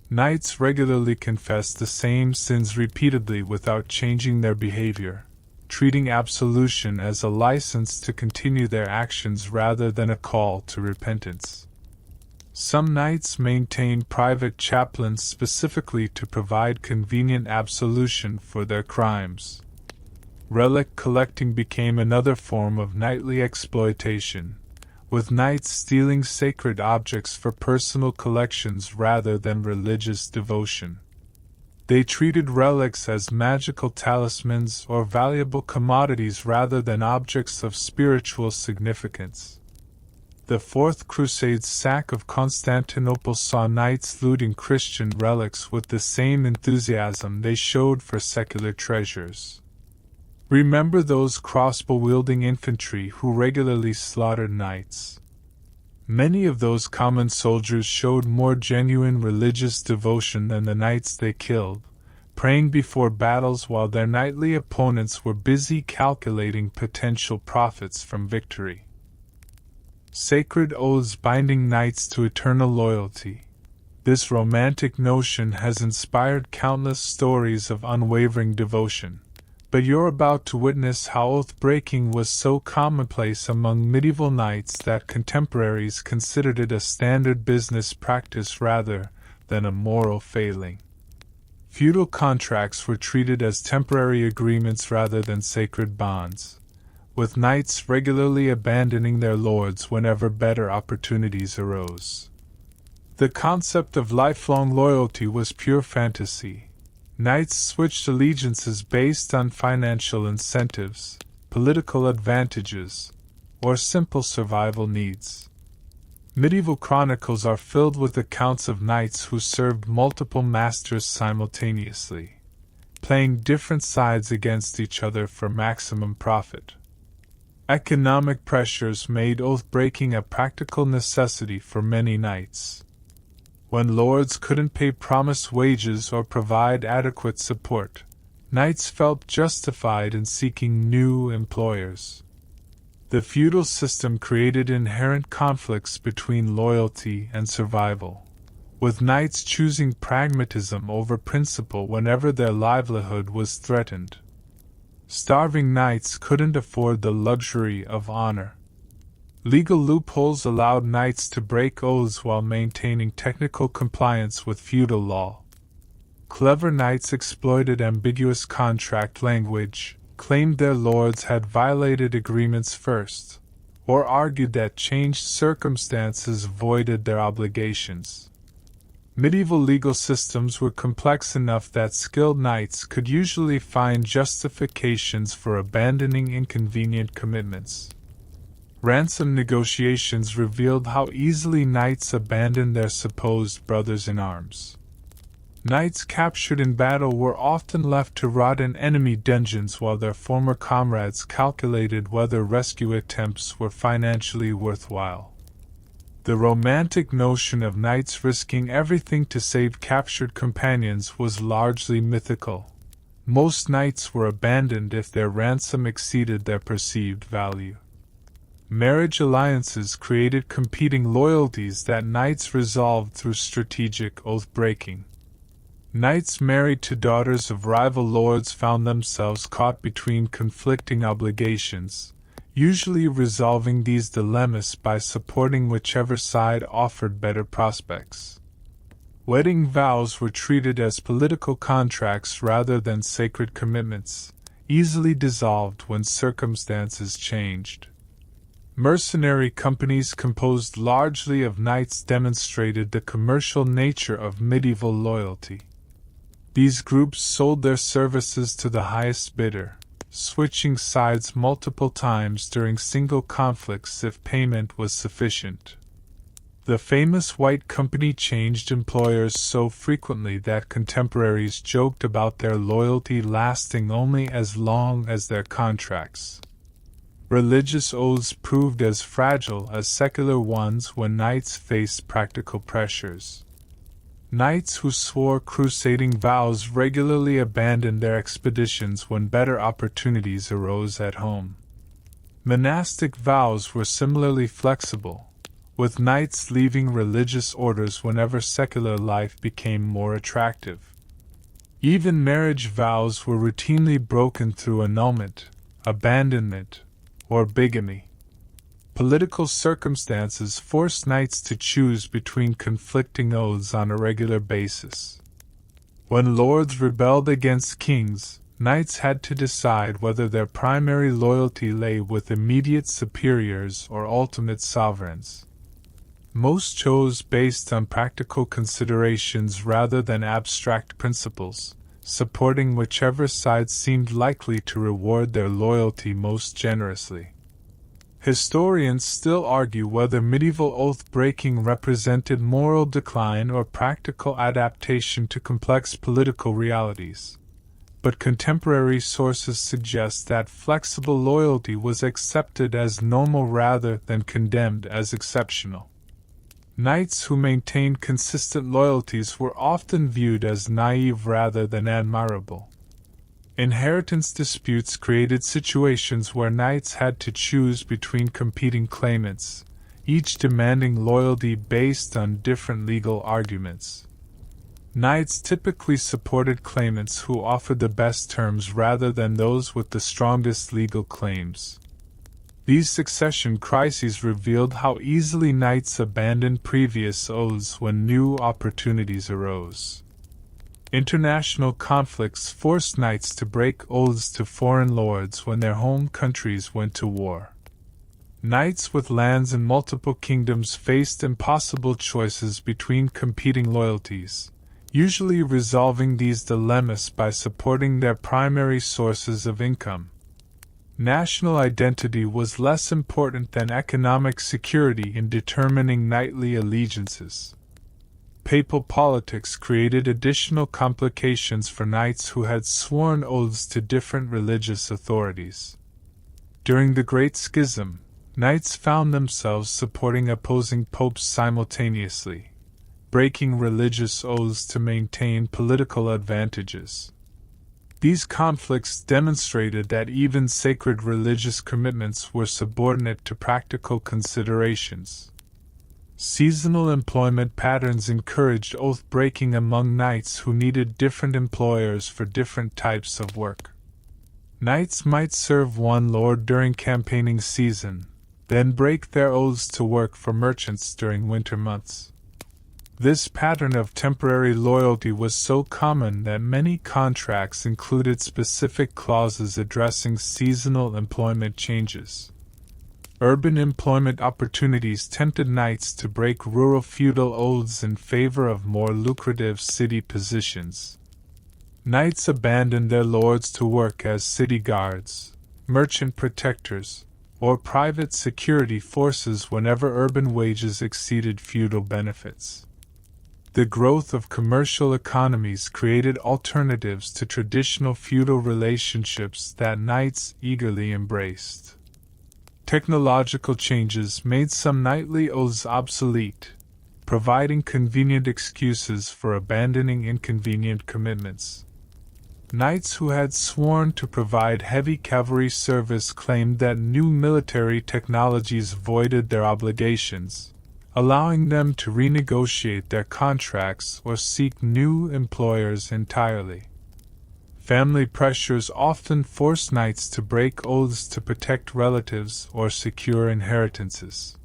Knights regularly confessed the same sins repeatedly without changing their behavior, treating absolution as a license to continue their actions rather than a call to repentance. Some knights maintained private chaplains specifically to provide convenient absolution for their crimes. Relic collecting became another form of knightly exploitation, with knights stealing sacred objects for personal collections rather than religious devotion. They treated relics as magical talismans or valuable commodities rather than objects of spiritual significance. The Fourth Crusade's sack of Constantinople saw knights looting Christian relics with the same enthusiasm they showed for secular treasures. Remember those crossbow-wielding infantry who regularly slaughtered knights. Many of those common soldiers showed more genuine religious devotion than the knights they killed, praying before battles while their knightly opponents were busy calculating potential profits from victory. Sacred oaths binding knights to eternal loyalty. This romantic notion has inspired countless stories of unwavering devotion. But you're about to witness how oath-breaking was so commonplace among medieval knights that contemporaries considered it a standard business practice rather than a moral failing. Feudal contracts were treated as temporary agreements rather than sacred bonds, with knights regularly abandoning their lords whenever better opportunities arose. The concept of lifelong loyalty was pure fantasy. Knights switched allegiances based on financial incentives, political advantages, or simple survival needs. Medieval chronicles are filled with accounts of knights who served multiple masters simultaneously, playing different sides against each other for maximum profit. Economic pressures made oath-breaking a practical necessity for many knights. When lords couldn't pay promised wages or provide adequate support, knights felt justified in seeking new employers. The feudal system created inherent conflicts between loyalty and survival, with knights choosing pragmatism over principle whenever their livelihood was threatened. Starving knights couldn't afford the luxury of honor. Legal loopholes allowed knights to break oaths while maintaining technical compliance with feudal law. Clever knights exploited ambiguous contract language, claimed their lords had violated agreements first, or argued that changed circumstances voided their obligations. Medieval legal systems were complex enough that skilled knights could usually find justifications for abandoning inconvenient commitments. Ransom negotiations revealed how easily knights abandoned their supposed brothers-in-arms. Knights captured in battle were often left to rot in enemy dungeons while their former comrades calculated whether rescue attempts were financially worthwhile. The romantic notion of knights risking everything to save captured companions was largely mythical. Most knights were abandoned if their ransom exceeded their perceived value. Marriage alliances created competing loyalties that knights resolved through strategic oath-breaking. Knights married to daughters of rival lords found themselves caught between conflicting obligations, usually resolving these dilemmas by supporting whichever side offered better prospects. Wedding vows were treated as political contracts rather than sacred commitments, easily dissolved when circumstances changed. Mercenary companies composed largely of knights demonstrated the commercial nature of medieval loyalty. These groups sold their services to the highest bidder, switching sides multiple times during single conflicts if payment was sufficient. The famous White Company changed employers so frequently that contemporaries joked about their loyalty lasting only as long as their contracts. Religious oaths proved as fragile as secular ones when knights faced practical pressures. Knights who swore crusading vows regularly abandoned their expeditions when better opportunities arose at home. Monastic vows were similarly flexible, with knights leaving religious orders whenever secular life became more attractive. Even marriage vows were routinely broken through annulment, abandonment, or bigamy. Political circumstances forced knights to choose between conflicting oaths on a regular basis. When lords rebelled against kings, knights had to decide whether their primary loyalty lay with immediate superiors or ultimate sovereigns. Most chose based on practical considerations rather than abstract principles, supporting whichever side seemed likely to reward their loyalty most generously. Historians still argue whether medieval oath-breaking represented moral decline or practical adaptation to complex political realities. But contemporary sources suggest that flexible loyalty was accepted as normal rather than condemned as exceptional. Knights who maintained consistent loyalties were often viewed as naive rather than admirable. Inheritance disputes created situations where knights had to choose between competing claimants, each demanding loyalty based on different legal arguments. Knights typically supported claimants who offered the best terms rather than those with the strongest legal claims. These succession crises revealed how easily knights abandoned previous oaths when new opportunities arose. International conflicts forced knights to break oaths to foreign lords when their home countries went to war. Knights with lands in multiple kingdoms faced impossible choices between competing loyalties, usually resolving these dilemmas by supporting their primary sources of income. National identity was less important than economic security in determining knightly allegiances. Papal politics created additional complications for knights who had sworn oaths to different religious authorities. During the Great Schism, knights found themselves supporting opposing popes simultaneously, breaking religious oaths to maintain political advantages. These conflicts demonstrated that even sacred religious commitments were subordinate to practical considerations. Seasonal employment patterns encouraged oath-breaking among knights who needed different employers for different types of work. Knights might serve one lord during campaigning season, then break their oaths to work for merchants during winter months. This pattern of temporary loyalty was so common that many contracts included specific clauses addressing seasonal employment changes. Urban employment opportunities tempted knights to break rural feudal oaths in favor of more lucrative city positions. Knights abandoned their lords to work as city guards, merchant protectors, or private security forces whenever urban wages exceeded feudal benefits. The growth of commercial economies created alternatives to traditional feudal relationships that knights eagerly embraced. Technological changes made some knightly oaths obsolete, providing convenient excuses for abandoning inconvenient commitments. Knights who had sworn to provide heavy cavalry service claimed that new military technologies voided their obligations, allowing them to renegotiate their contracts or seek new employers entirely. Family pressures often forced knights to break oaths to protect relatives or secure inheritances.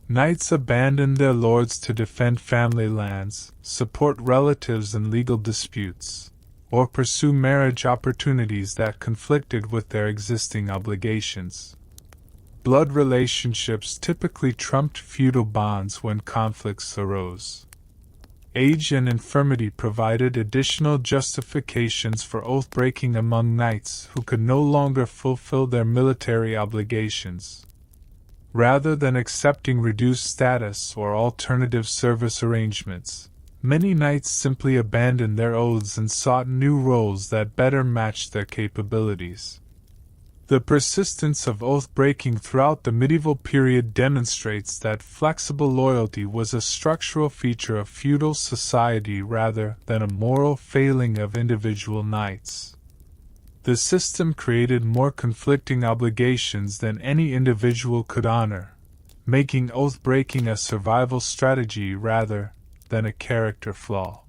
Knights abandoned their lords to defend family lands, support relatives in legal disputes, or pursue marriage opportunities that conflicted with their existing obligations. Blood relationships typically trumped feudal bonds when conflicts arose. Age and infirmity provided additional justifications for oath-breaking among knights who could no longer fulfill their military obligations. Rather than accepting reduced status or alternative service arrangements, many knights simply abandoned their oaths and sought new roles that better matched their capabilities. The persistence of oath-breaking throughout the medieval period demonstrates that flexible loyalty was a structural feature of feudal society rather than a moral failing of individual knights. The system created more conflicting obligations than any individual could honor, making oath-breaking a survival strategy rather than a character flaw.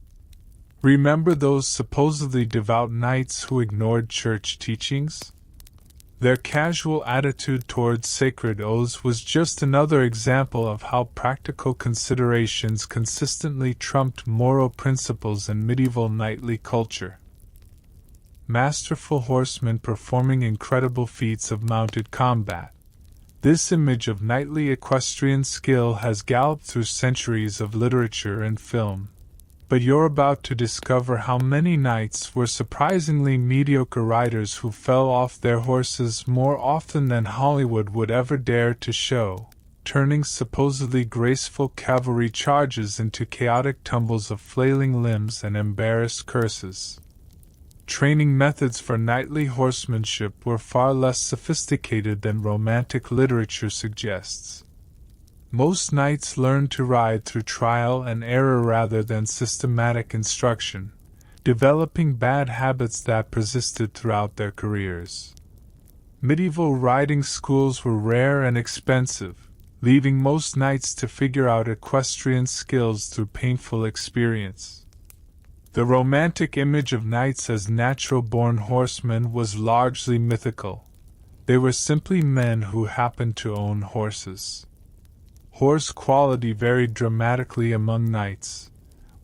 Remember those supposedly devout knights who ignored church teachings? Their casual attitude towards sacred oaths was just another example of how practical considerations consistently trumped moral principles in medieval knightly culture. Masterful horsemen performing incredible feats of mounted combat. This image of knightly equestrian skill has galloped through centuries of literature and film. But you're about to discover how many knights were surprisingly mediocre riders who fell off their horses more often than Hollywood would ever dare to show, turning supposedly graceful cavalry charges into chaotic tumbles of flailing limbs and embarrassed curses. Training methods for knightly horsemanship were far less sophisticated than romantic literature suggests. Most knights learned to ride through trial and error rather than systematic instruction, developing bad habits that persisted throughout their careers. Medieval riding schools were rare and expensive, leaving most knights to figure out equestrian skills through painful experience. The romantic image of knights as natural-born horsemen was largely mythical. They were simply men who happened to own horses. Horse quality varied dramatically among knights,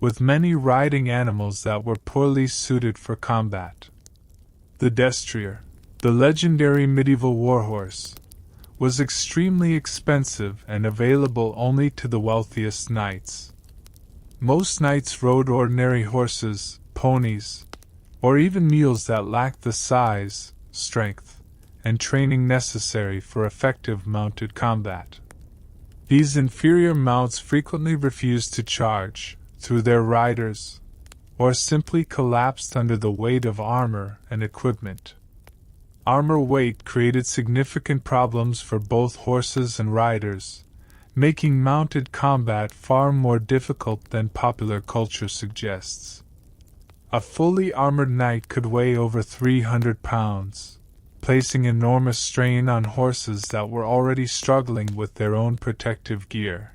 with many riding animals that were poorly suited for combat. The destrier, the legendary medieval warhorse, was extremely expensive and available only to the wealthiest knights. Most knights rode ordinary horses, ponies, or even mules that lacked the size, strength, and training necessary for effective mounted combat. These inferior mounts frequently refused to charge through their riders, or simply collapsed under the weight of armor and equipment. Armor weight created significant problems for both horses and riders, making mounted combat far more difficult than popular culture suggests. A fully armored knight could weigh over 300 pounds, placing enormous strain on horses that were already struggling with their own protective gear.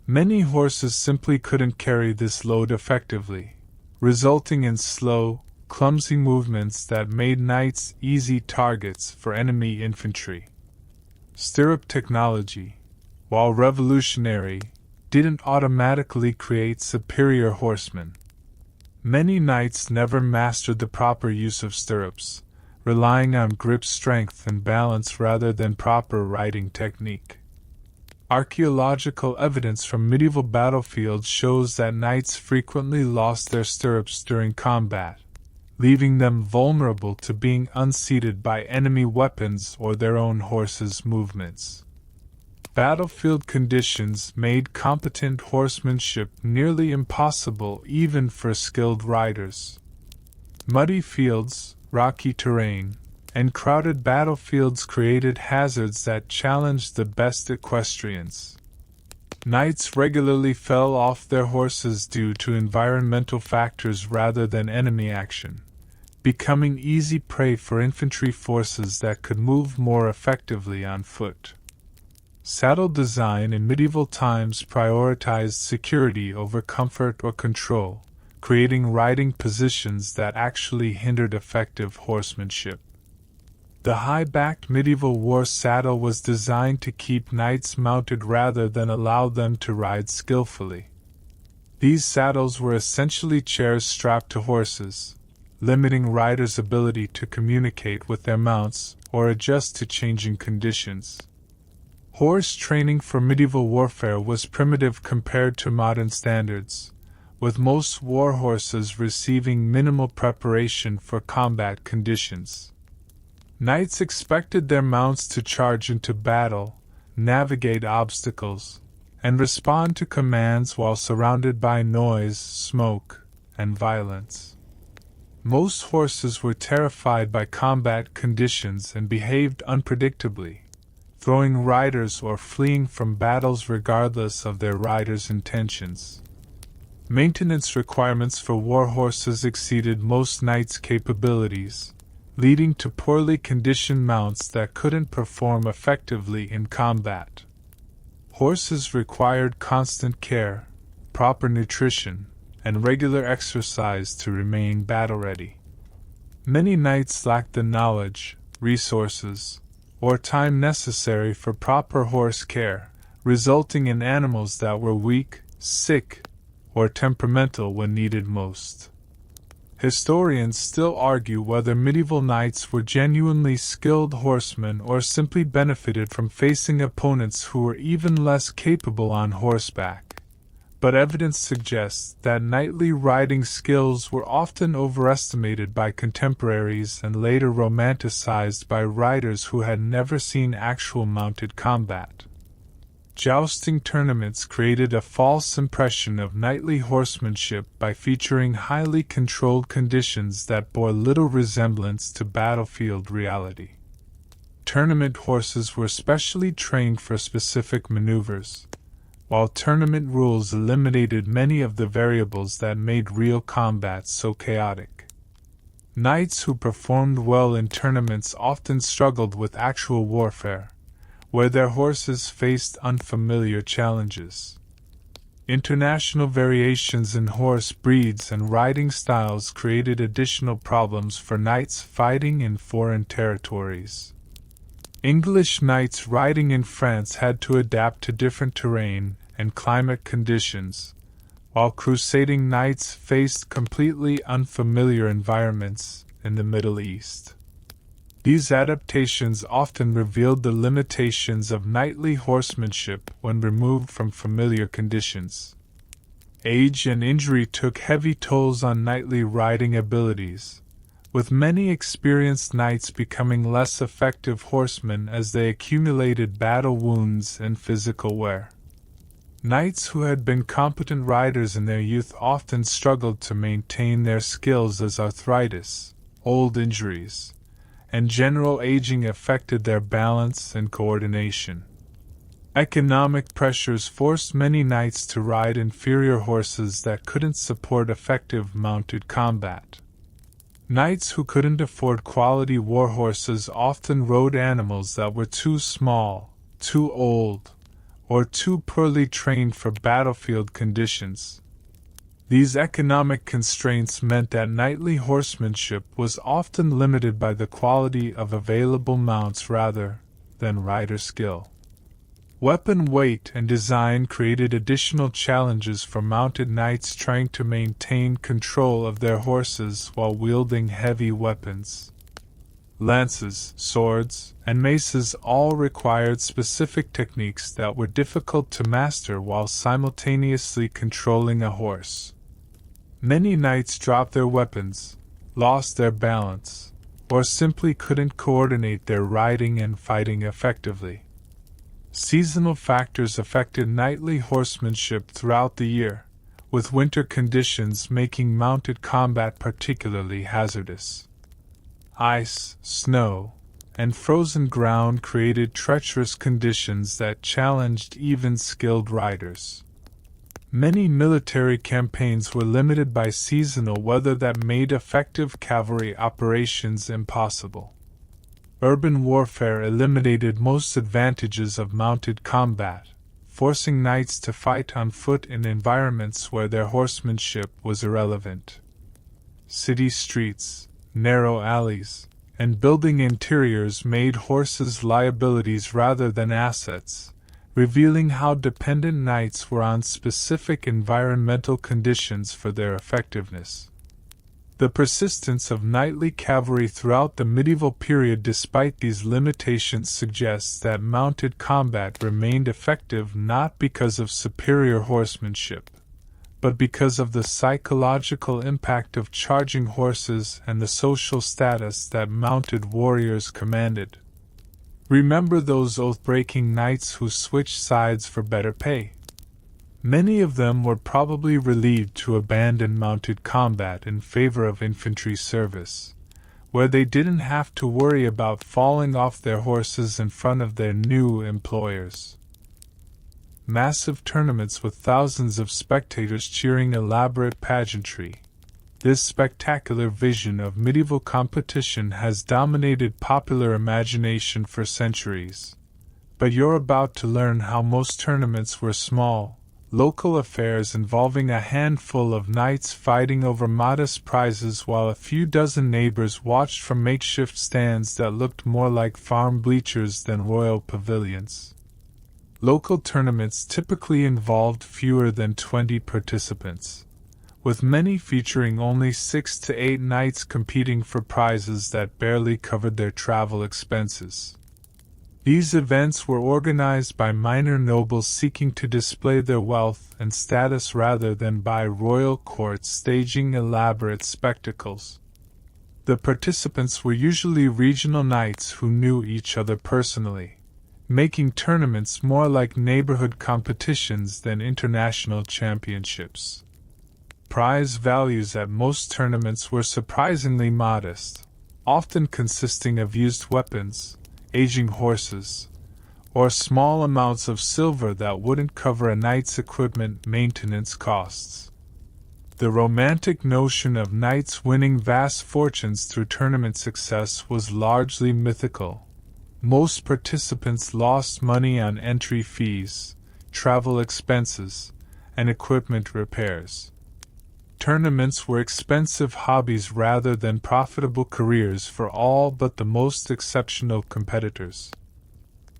Many horses simply couldn't carry this load effectively, resulting in slow, clumsy movements that made knights easy targets for enemy infantry. Stirrup technology, while revolutionary, didn't automatically create superior horsemen. Many knights never mastered the proper use of stirrups, relying on grip strength and balance rather than proper riding technique. Archaeological evidence from medieval battlefields shows that knights frequently lost their stirrups during combat, leaving them vulnerable to being unseated by enemy weapons or their own horses' movements. Battlefield conditions made competent horsemanship nearly impossible even for skilled riders. Muddy fields, rocky terrain, and crowded battlefields created hazards that challenged the best equestrians. Knights regularly fell off their horses due to environmental factors rather than enemy action, becoming easy prey for infantry forces that could move more effectively on foot. Saddle design in medieval times prioritized security over comfort or control, creating riding positions that actually hindered effective horsemanship. The high-backed medieval war saddle was designed to keep knights mounted rather than allow them to ride skillfully. These saddles were essentially chairs strapped to horses, limiting riders' ability to communicate with their mounts or adjust to changing conditions. Horse training for medieval warfare was primitive compared to modern standards, with most war horses receiving minimal preparation for combat conditions. Knights expected their mounts to charge into battle, navigate obstacles, and respond to commands while surrounded by noise, smoke, and violence. Most horses were terrified by combat conditions and behaved unpredictably, throwing riders or fleeing from battles regardless of their riders' intentions. Maintenance requirements for war horses exceeded most knights' capabilities, leading to poorly conditioned mounts that couldn't perform effectively in combat. Horses required constant care, proper nutrition, and regular exercise to remain battle-ready. Many knights lacked the knowledge, resources, or time necessary for proper horse care, resulting in animals that were weak, sick, or temperamental when needed most. Historians still argue whether medieval knights were genuinely skilled horsemen or simply benefited from facing opponents who were even less capable on horseback. But evidence suggests that knightly riding skills were often overestimated by contemporaries and later romanticized by riders who had never seen actual mounted combat. Jousting tournaments created a false impression of knightly horsemanship by featuring highly controlled conditions that bore little resemblance to battlefield reality. Tournament horses were specially trained for specific maneuvers, while tournament rules eliminated many of the variables that made real combat so chaotic. Knights who performed well in tournaments often struggled with actual warfare, where their horses faced unfamiliar challenges. International variations in horse breeds and riding styles created additional problems for knights fighting in foreign territories. English knights riding in France had to adapt to different terrain and climate conditions, while crusading knights faced completely unfamiliar environments in the Middle East. These adaptations often revealed the limitations of knightly horsemanship when removed from familiar conditions. Age and injury took heavy tolls on knightly riding abilities, with many experienced knights becoming less effective horsemen as they accumulated battle wounds and physical wear. Knights who had been competent riders in their youth often struggled to maintain their skills as arthritis, old injuries, and general aging affected their balance and coordination. Economic pressures forced many knights to ride inferior horses that couldn't support effective mounted combat. Knights who couldn't afford quality war horses often rode animals that were too small, too old, or too poorly trained for battlefield conditions. These economic constraints meant that knightly horsemanship was often limited by the quality of available mounts rather than rider skill. Weapon weight and design created additional challenges for mounted knights trying to maintain control of their horses while wielding heavy weapons. Lances, swords, and maces all required specific techniques that were difficult to master while simultaneously controlling a horse. Many knights dropped their weapons, lost their balance, or simply couldn't coordinate their riding and fighting effectively. Seasonal factors affected knightly horsemanship throughout the year, with winter conditions making mounted combat particularly hazardous. Ice, snow, and frozen ground created treacherous conditions that challenged even skilled riders. Many military campaigns were limited by seasonal weather that made effective cavalry operations impossible. Urban warfare eliminated most advantages of mounted combat, forcing knights to fight on foot in environments where their horsemanship was irrelevant. City streets, narrow alleys, and building interiors made horses liabilities rather than assets, revealing how dependent knights were on specific environmental conditions for their effectiveness. The persistence of knightly cavalry throughout the medieval period despite these limitations suggests that mounted combat remained effective not because of superior horsemanship, but because of the psychological impact of charging horses and the social status that mounted warriors commanded. Remember those oath-breaking knights who switched sides for better pay? Many of them were probably relieved to abandon mounted combat in favor of infantry service, where they didn't have to worry about falling off their horses in front of their new employers. Massive tournaments with thousands of spectators cheering elaborate pageantry. This spectacular vision of medieval competition has dominated popular imagination for centuries. But you're about to learn how most tournaments were small, local affairs involving a handful of knights fighting over modest prizes while a few dozen neighbors watched from makeshift stands that looked more like farm bleachers than royal pavilions. Local tournaments typically involved fewer than 20 participants, with many featuring only 6 to 8 knights competing for prizes that barely covered their travel expenses. These events were organized by minor nobles seeking to display their wealth and status rather than by royal courts staging elaborate spectacles. The participants were usually regional knights who knew each other personally, making tournaments more like neighborhood competitions than international championships. Prize values at most tournaments were surprisingly modest, often consisting of used weapons, aging horses, or small amounts of silver that wouldn't cover a knight's equipment maintenance costs. The romantic notion of knights winning vast fortunes through tournament success was largely mythical. Most participants lost money on entry fees, travel expenses, and equipment repairs. Tournaments were expensive hobbies rather than profitable careers for all but the most exceptional competitors.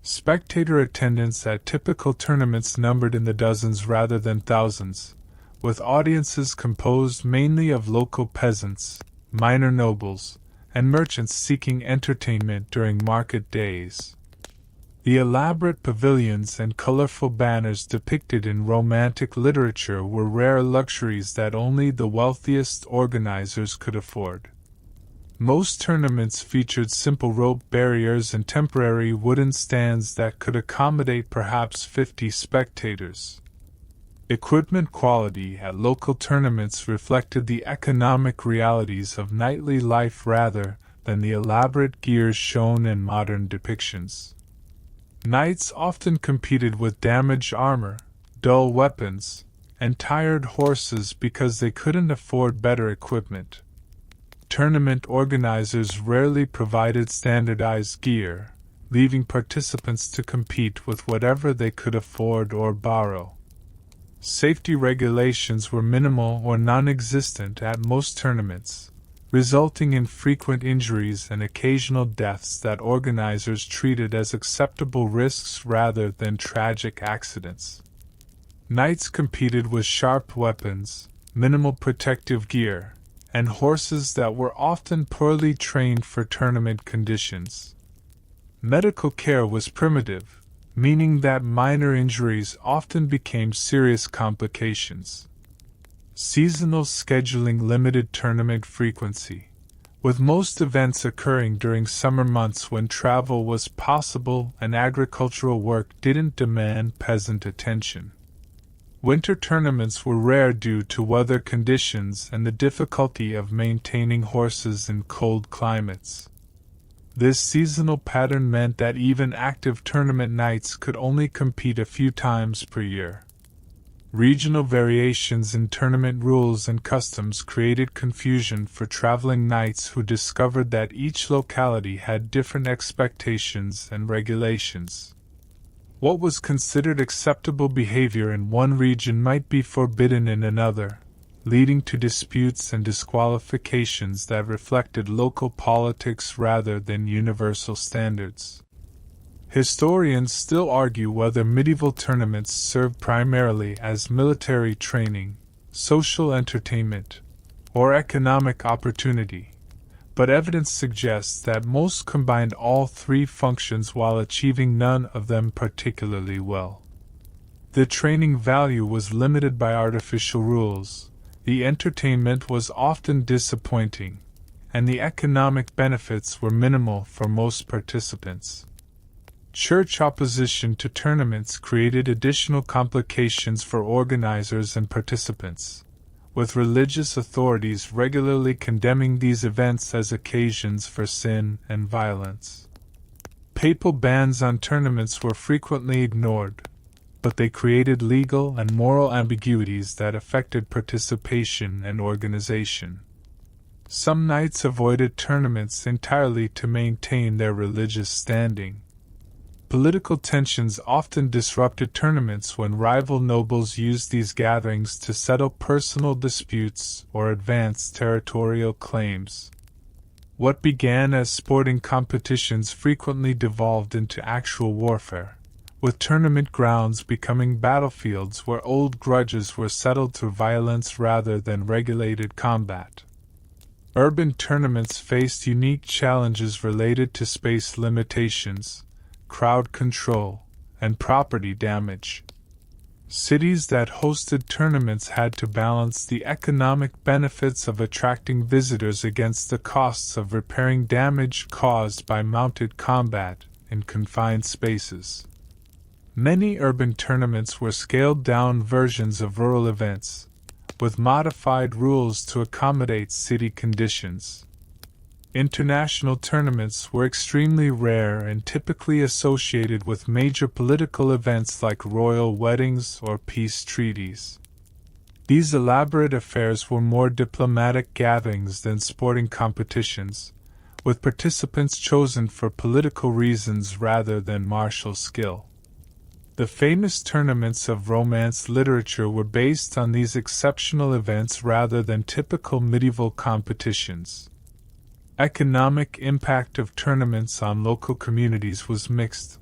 Spectator attendance at typical tournaments numbered in the dozens rather than thousands, with audiences composed mainly of local peasants, minor nobles, and merchants seeking entertainment during market days. The elaborate pavilions and colorful banners depicted in romantic literature were rare luxuries that only the wealthiest organizers could afford. Most tournaments featured simple rope barriers and temporary wooden stands that could accommodate perhaps 50 spectators. Equipment quality at local tournaments reflected the economic realities of knightly life rather than the elaborate gear shown in modern depictions. Knights often competed with damaged armor, dull weapons, and tired horses because they couldn't afford better equipment. Tournament organizers rarely provided standardized gear, leaving participants to compete with whatever they could afford or borrow. Safety regulations were minimal or non-existent at most tournaments, resulting in frequent injuries and occasional deaths that organizers treated as acceptable risks rather than tragic accidents. Knights competed with sharp weapons, minimal protective gear, and horses that were often poorly trained for tournament conditions. Medical care was primitive, meaning that minor injuries often became serious complications. Seasonal scheduling limited tournament frequency, with most events occurring during summer months when travel was possible and agricultural work didn't demand peasant attention. Winter tournaments were rare due to weather conditions and the difficulty of maintaining horses in cold climates. This seasonal pattern meant that even active tournament knights could only compete a few times per year. Regional variations in tournament rules and customs created confusion for traveling knights who discovered that each locality had different expectations and regulations. What was considered acceptable behavior in one region might be forbidden in another, leading to disputes and disqualifications that reflected local politics rather than universal standards. Historians still argue whether medieval tournaments served primarily as military training, social entertainment, or economic opportunity, but evidence suggests that most combined all three functions while achieving none of them particularly well. The training value was limited by artificial rules, the entertainment was often disappointing, and the economic benefits were minimal for most participants. Church opposition to tournaments created additional complications for organizers and participants, with religious authorities regularly condemning these events as occasions for sin and violence. Papal bans on tournaments were frequently ignored, but they created legal and moral ambiguities that affected participation and organization. Some knights avoided tournaments entirely to maintain their religious standing. Political tensions often disrupted tournaments when rival nobles used these gatherings to settle personal disputes or advance territorial claims. What began as sporting competitions frequently devolved into actual warfare, with tournament grounds becoming battlefields where old grudges were settled through violence rather than regulated combat. Urban tournaments faced unique challenges related to space limitations, crowd control, and property damage. Cities that hosted tournaments had to balance the economic benefits of attracting visitors against the costs of repairing damage caused by mounted combat in confined spaces. Many urban tournaments were scaled-down versions of rural events, with modified rules to accommodate city conditions. International tournaments were extremely rare and typically associated with major political events like royal weddings or peace treaties. These elaborate affairs were more diplomatic gatherings than sporting competitions, with participants chosen for political reasons rather than martial skill. The famous tournaments of Romance literature were based on these exceptional events rather than typical medieval competitions. Economic impact of tournaments on local communities was mixed,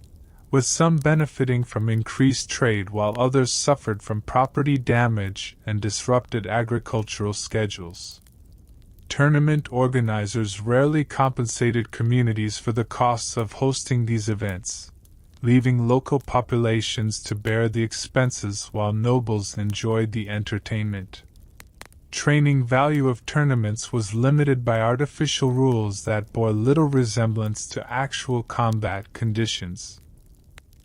with some benefiting from increased trade while others suffered from property damage and disrupted agricultural schedules. Tournament organizers rarely compensated communities for the costs of hosting these events, leaving local populations to bear the expenses while nobles enjoyed the entertainment. Training value of tournaments was limited by artificial rules that bore little resemblance to actual combat conditions.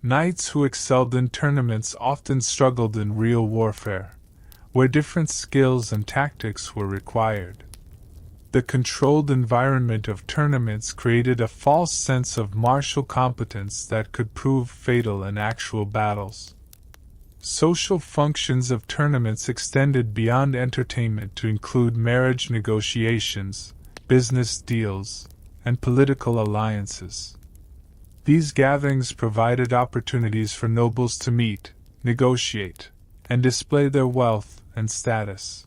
Knights who excelled in tournaments often struggled in real warfare, where different skills and tactics were required. The controlled environment of tournaments created a false sense of martial competence that could prove fatal in actual battles. Social functions of tournaments extended beyond entertainment to include marriage negotiations, business deals, and political alliances. These gatherings provided opportunities for nobles to meet, negotiate, and display their wealth and status.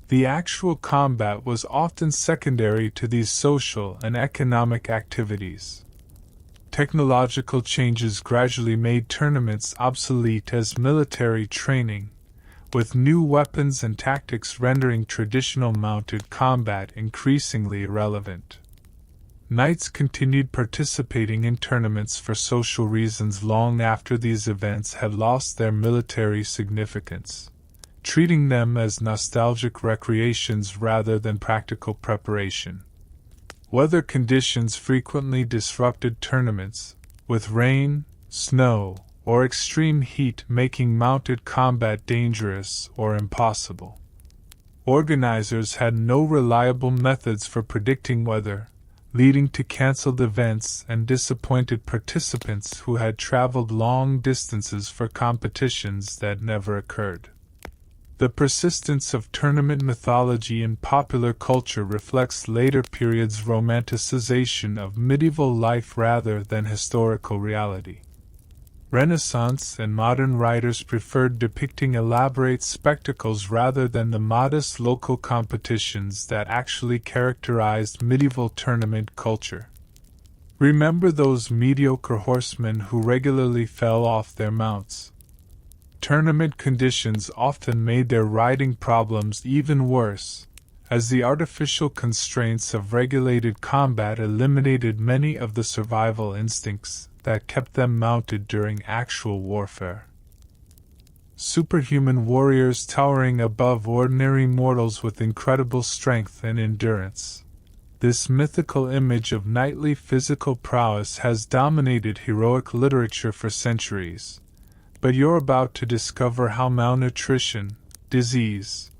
The actual combat was often secondary to these social and economic activities. Technological changes gradually made tournaments obsolete as military training, with new weapons and tactics rendering traditional mounted combat increasingly irrelevant. Knights continued participating in tournaments for social reasons long after these events had lost their military significance, treating them as nostalgic recreations rather than practical preparation. Weather conditions frequently disrupted tournaments, with rain, snow, or extreme heat making mounted combat dangerous or impossible. Organizers had no reliable methods for predicting weather, leading to canceled events and disappointed participants who had traveled long distances for competitions that never occurred. The persistence of tournament mythology in popular culture reflects later periods' romanticization of medieval life rather than historical reality. Renaissance and modern writers preferred depicting elaborate spectacles rather than the modest local competitions that actually characterized medieval tournament culture. Remember those mediocre horsemen who regularly fell off their mounts? Tournament conditions often made their riding problems even worse, as the artificial constraints of regulated combat eliminated many of the survival instincts that kept them mounted during actual warfare. Superhuman warriors towering above ordinary mortals with incredible strength and endurance. This mythical image of knightly physical prowess has dominated heroic literature for centuries. But you're about to discover how malnutrition, disease,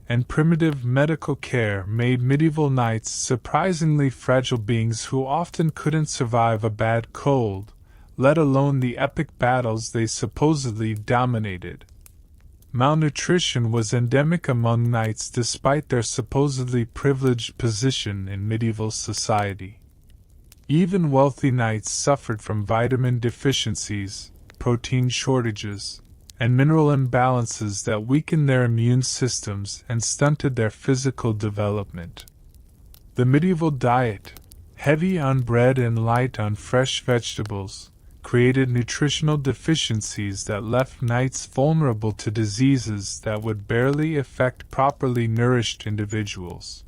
and primitive medical care made medieval knights surprisingly fragile beings who often couldn't survive a bad cold, let alone the epic battles they supposedly dominated. Malnutrition was endemic among knights despite their supposedly privileged position in medieval society. Even wealthy knights suffered from vitamin deficiencies, protein shortages, and mineral imbalances that weakened their immune systems and stunted their physical development. The medieval diet, heavy on bread and light on fresh vegetables, created nutritional deficiencies that left knights vulnerable to diseases that would barely affect properly nourished individuals.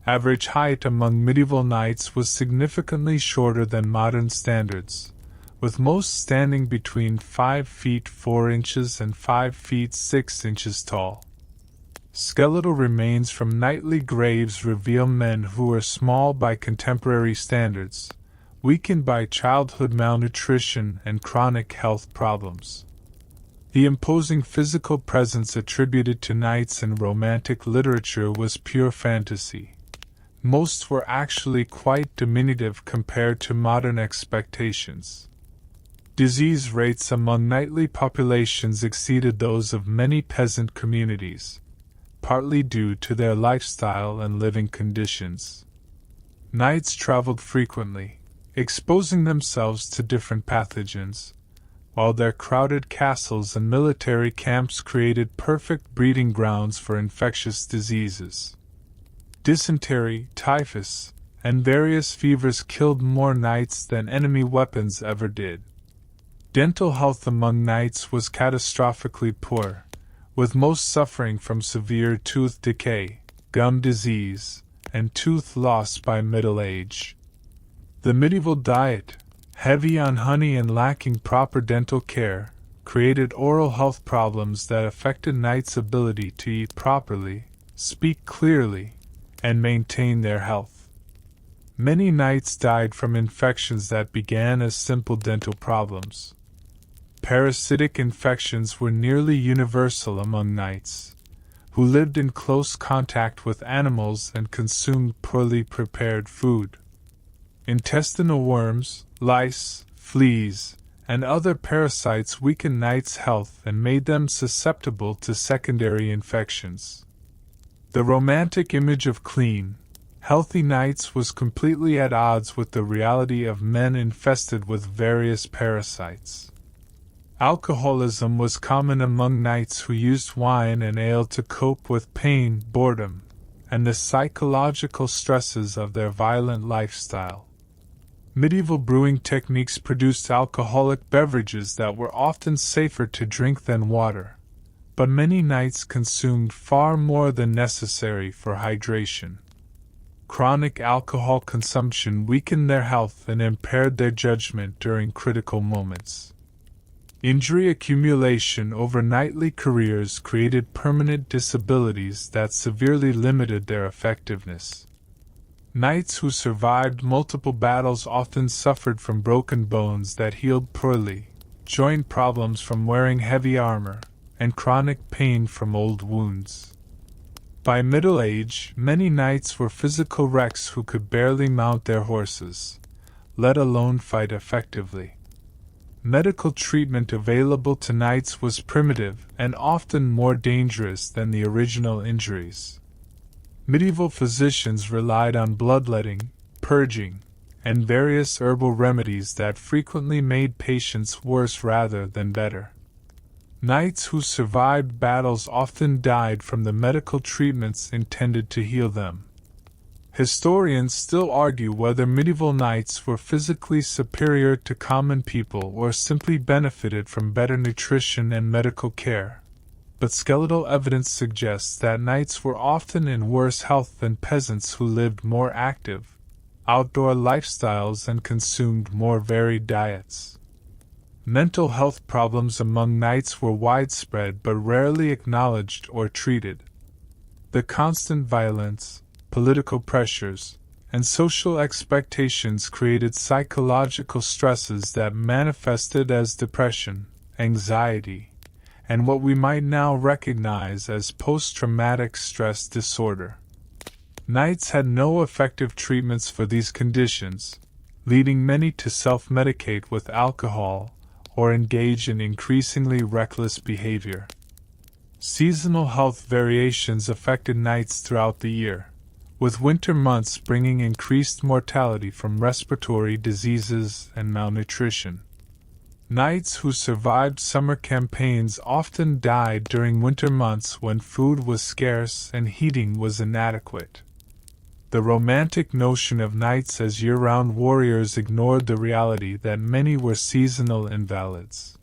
Average height among medieval knights was significantly shorter than modern standards, with most standing between 5 feet 4 inches and 5 feet 6 inches tall. Skeletal remains from knightly graves reveal men who were small by contemporary standards, weakened by childhood malnutrition and chronic health problems. The imposing physical presence attributed to knights in romantic literature was pure fantasy. Most were actually quite diminutive compared to modern expectations. Disease rates among knightly populations exceeded those of many peasant communities, partly due to their lifestyle and living conditions. Knights traveled frequently, exposing themselves to different pathogens, while their crowded castles and military camps created perfect breeding grounds for infectious diseases. Dysentery, typhus, and various fevers killed more knights than enemy weapons ever did. Dental health among knights was catastrophically poor, with most suffering from severe tooth decay, gum disease, and tooth loss by middle age. The medieval diet, heavy on honey and lacking proper dental care, created oral health problems that affected knights' ability to eat properly, speak clearly, and maintain their health. Many knights died from infections that began as simple dental problems. Parasitic infections were nearly universal among knights, who lived in close contact with animals and consumed poorly prepared food. Intestinal worms, lice, fleas, and other parasites weakened knights' health and made them susceptible to secondary infections. The romantic image of clean, healthy knights was completely at odds with the reality of men infested with various parasites. Alcoholism was common among knights who used wine and ale to cope with pain, boredom, and the psychological stresses of their violent lifestyle. Medieval brewing techniques produced alcoholic beverages that were often safer to drink than water, but many knights consumed far more than necessary for hydration. Chronic alcohol consumption weakened their health and impaired their judgment during critical moments. Injury accumulation over knightly careers created permanent disabilities that severely limited their effectiveness. Knights who survived multiple battles often suffered from broken bones that healed poorly, joint problems from wearing heavy armor, and chronic pain from old wounds. By middle age, many knights were physical wrecks who could barely mount their horses, let alone fight effectively. Medical treatment available to knights was primitive and often more dangerous than the original injuries. Medieval physicians relied on bloodletting, purging, and various herbal remedies that frequently made patients worse rather than better. Knights who survived battles often died from the medical treatments intended to heal them. Historians still argue whether medieval knights were physically superior to common people or simply benefited from better nutrition and medical care, but skeletal evidence suggests that knights were often in worse health than peasants who lived more active, outdoor lifestyles and consumed more varied diets. Mental health problems among knights were widespread but rarely acknowledged or treated. The constant violence, political pressures, and social expectations created psychological stresses that manifested as depression, anxiety, and what we might now recognize as post-traumatic stress disorder. Knights had no effective treatments for these conditions, leading many to self-medicate with alcohol or engage in increasingly reckless behavior. Seasonal health variations affected knights throughout the year, with winter months bringing increased mortality from respiratory diseases and malnutrition. Knights who survived summer campaigns often died during winter months when food was scarce and heating was inadequate. The romantic notion of knights as year-round warriors ignored the reality that many were seasonal invalids.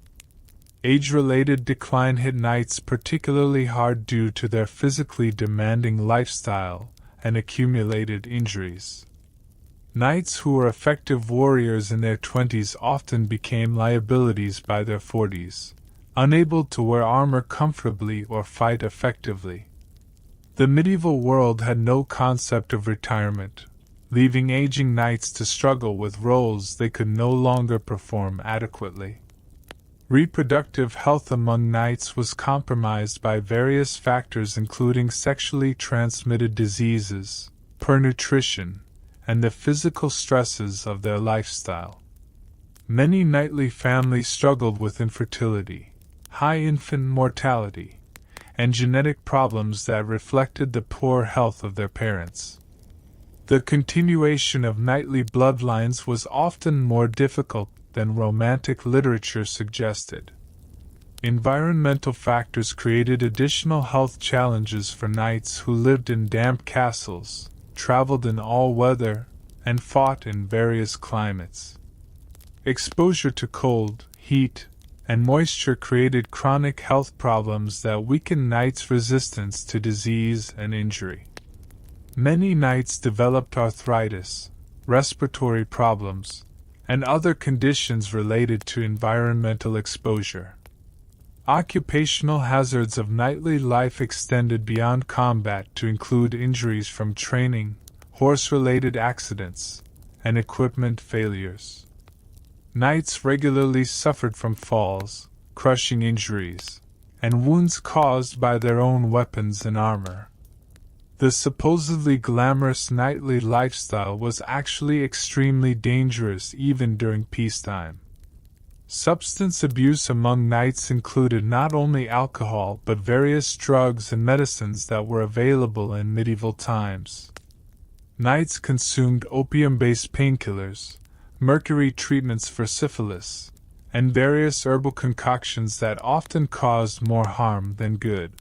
Age-related decline hit knights particularly hard due to their physically demanding lifestyle and accumulated injuries. Knights who were effective warriors in their 20s often became liabilities by their 40s, unable to wear armor comfortably or fight effectively. The medieval world had no concept of retirement, leaving aging knights to struggle with roles they could no longer perform adequately. Reproductive health among knights was compromised by various factors including sexually transmitted diseases, poor nutrition, and the physical stresses of their lifestyle. Many knightly families struggled with infertility, high infant mortality, and genetic problems that reflected the poor health of their parents. The continuation of knightly bloodlines was often more difficult than romantic literature suggested. Environmental factors created additional health challenges for knights who lived in damp castles, traveled in all weather, and fought in various climates. Exposure to cold, heat, and moisture created chronic health problems that weakened knights' resistance to disease and injury. Many knights developed arthritis, respiratory problems, and other conditions related to environmental exposure. Occupational hazards of knightly life extended beyond combat to include injuries from training, horse-related accidents, and equipment failures. Knights regularly suffered from falls, crushing injuries, and wounds caused by their own weapons and armor. The supposedly glamorous knightly lifestyle was actually extremely dangerous even during peacetime. Substance abuse among knights included not only alcohol but various drugs and medicines that were available in medieval times. Knights consumed opium-based painkillers, mercury treatments for syphilis, and various herbal concoctions that often caused more harm than good.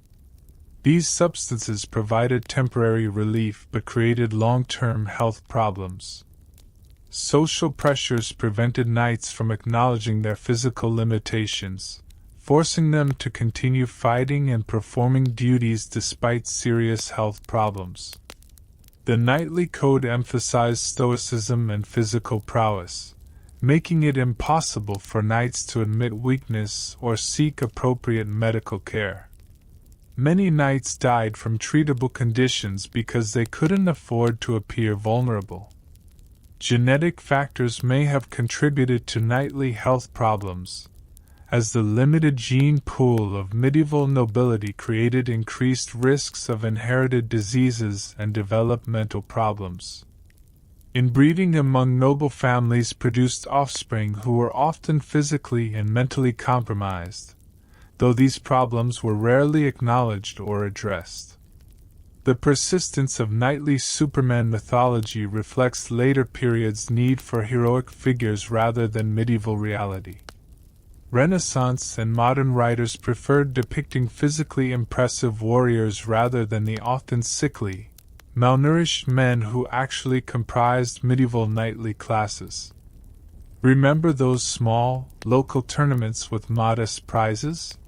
These substances provided temporary relief but created long-term health problems. Social pressures prevented knights from acknowledging their physical limitations, forcing them to continue fighting and performing duties despite serious health problems. The knightly code emphasized stoicism and physical prowess, making it impossible for knights to admit weakness or seek appropriate medical care. Many knights died from treatable conditions because they couldn't afford to appear vulnerable. Genetic factors may have contributed to knightly health problems, as the limited gene pool of medieval nobility created increased risks of inherited diseases and developmental problems. Inbreeding among noble families produced offspring who were often physically and mentally compromised, though these problems were rarely acknowledged or addressed. The persistence of knightly Superman mythology reflects later periods' need for heroic figures rather than medieval reality. Renaissance and modern writers preferred depicting physically impressive warriors rather than the often sickly, malnourished men who actually comprised medieval knightly classes. Remember those small, local tournaments with modest prizes?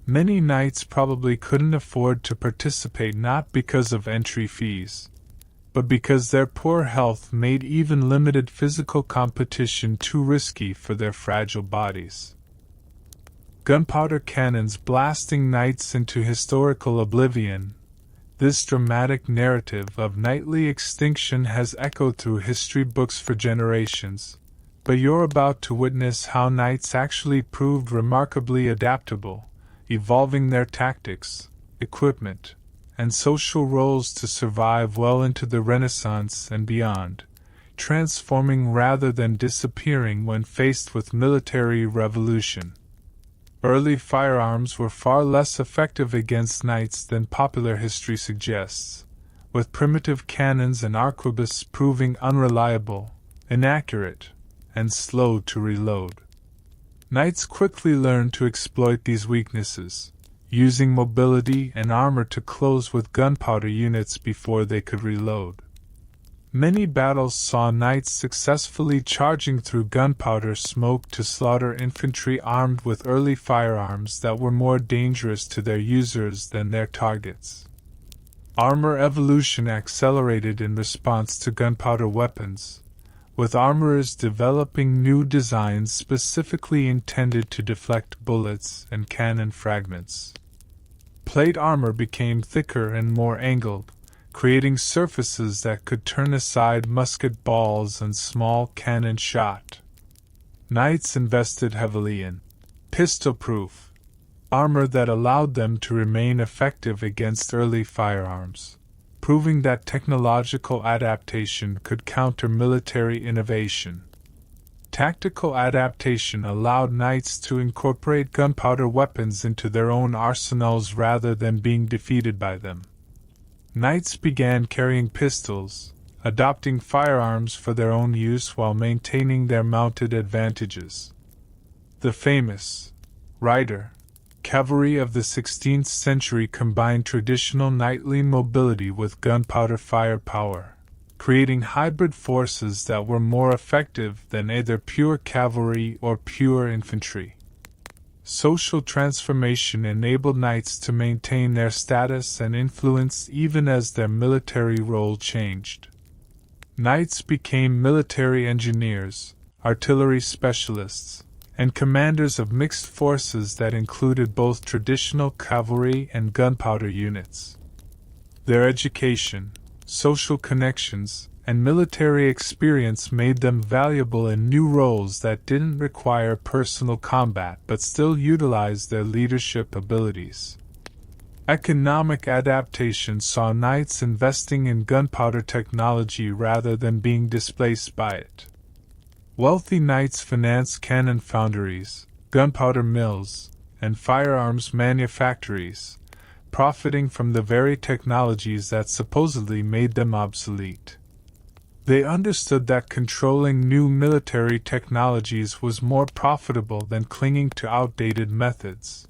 Many knights probably couldn't afford to participate not because of entry fees, but because their poor health made even limited physical competition too risky for their fragile bodies. Gunpowder cannons blasting knights into historical oblivion. This dramatic narrative of knightly extinction has echoed through history books for generations, but you're about to witness how knights actually proved remarkably adaptable, evolving their tactics, equipment, and social roles to survive well into the Renaissance and beyond, transforming rather than disappearing when faced with military revolution. Early firearms were far less effective against knights than popular history suggests, with primitive cannons and arquebuses proving unreliable, inaccurate, and slow to reload. Knights quickly learned to exploit these weaknesses, using mobility and armor to close with gunpowder units before they could reload. Many battles saw knights successfully charging through gunpowder smoke to slaughter infantry armed with early firearms that were more dangerous to their users than their targets. Armor evolution accelerated in response to gunpowder weapons, with armorers developing new designs specifically intended to deflect bullets and cannon fragments. Plate armor became thicker and more angled, creating surfaces that could turn aside musket balls and small cannon shot. Knights invested heavily in pistol-proof armor that allowed them to remain effective against early firearms, proving that technological adaptation could counter military innovation. Tactical adaptation allowed knights to incorporate gunpowder weapons into their own arsenals rather than being defeated by them. Knights began carrying pistols, adopting firearms for their own use while maintaining their mounted advantages. The famous Rider cavalry of the 16th century combined traditional knightly mobility with gunpowder firepower, creating hybrid forces that were more effective than either pure cavalry or pure infantry. Social transformation enabled knights to maintain their status and influence even as their military role changed. Knights became military engineers, artillery specialists, and commanders of mixed forces that included both traditional cavalry and gunpowder units. Their education, social connections, and military experience made them valuable in new roles that didn't require personal combat but still utilized their leadership abilities. Economic adaptation saw knights investing in gunpowder technology rather than being displaced by it. Wealthy knights financed cannon foundries, gunpowder mills, and firearms manufactories, profiting from the very technologies that supposedly made them obsolete. They understood that controlling new military technologies was more profitable than clinging to outdated methods.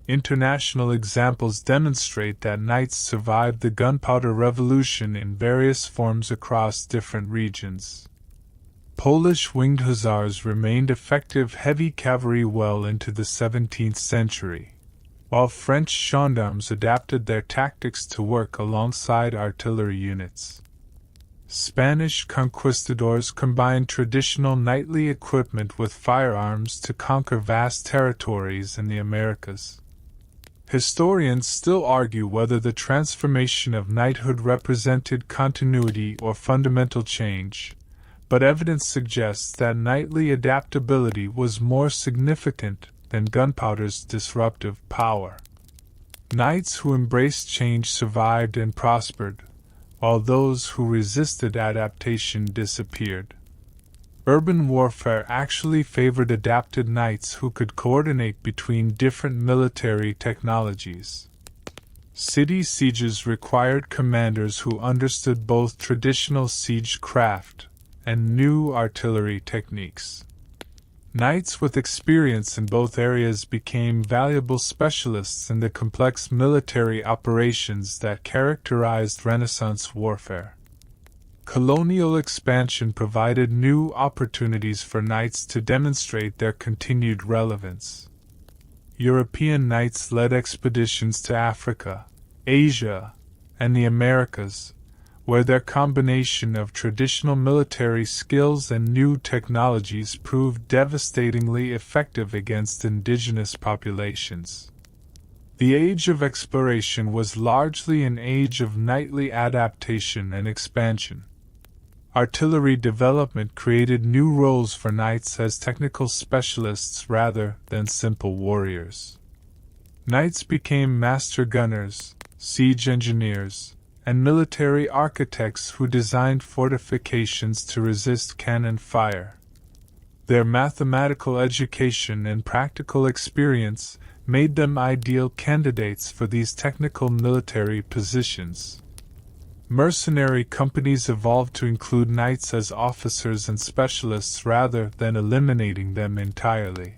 International examples demonstrate that knights survived the gunpowder revolution in various forms across different regions. Polish winged hussars remained effective heavy cavalry well into the 17th century, while French gendarmes adapted their tactics to work alongside artillery units. Spanish conquistadors combined traditional knightly equipment with firearms to conquer vast territories in the Americas. Historians still argue whether the transformation of knighthood represented continuity or fundamental change, but evidence suggests that knightly adaptability was more significant than gunpowder's disruptive power. Knights who embraced change survived and prospered, while those who resisted adaptation disappeared. Urban warfare actually favored adapted knights who could coordinate between different military technologies. City sieges required commanders who understood both traditional siege craft and new artillery techniques. Knights with experience in both areas became valuable specialists in the complex military operations that characterized Renaissance warfare. Colonial expansion provided new opportunities for knights to demonstrate their continued relevance. European knights led expeditions to Africa, Asia, and the Americas, where their combination of traditional military skills and new technologies proved devastatingly effective against indigenous populations. The age of exploration was largely an age of knightly adaptation and expansion. Artillery development created new roles for knights as technical specialists rather than simple warriors. Knights became master gunners, siege engineers, and military architects who designed fortifications to resist cannon fire. Their mathematical education and practical experience made them ideal candidates for these technical military positions. Mercenary companies evolved to include knights as officers and specialists rather than eliminating them entirely.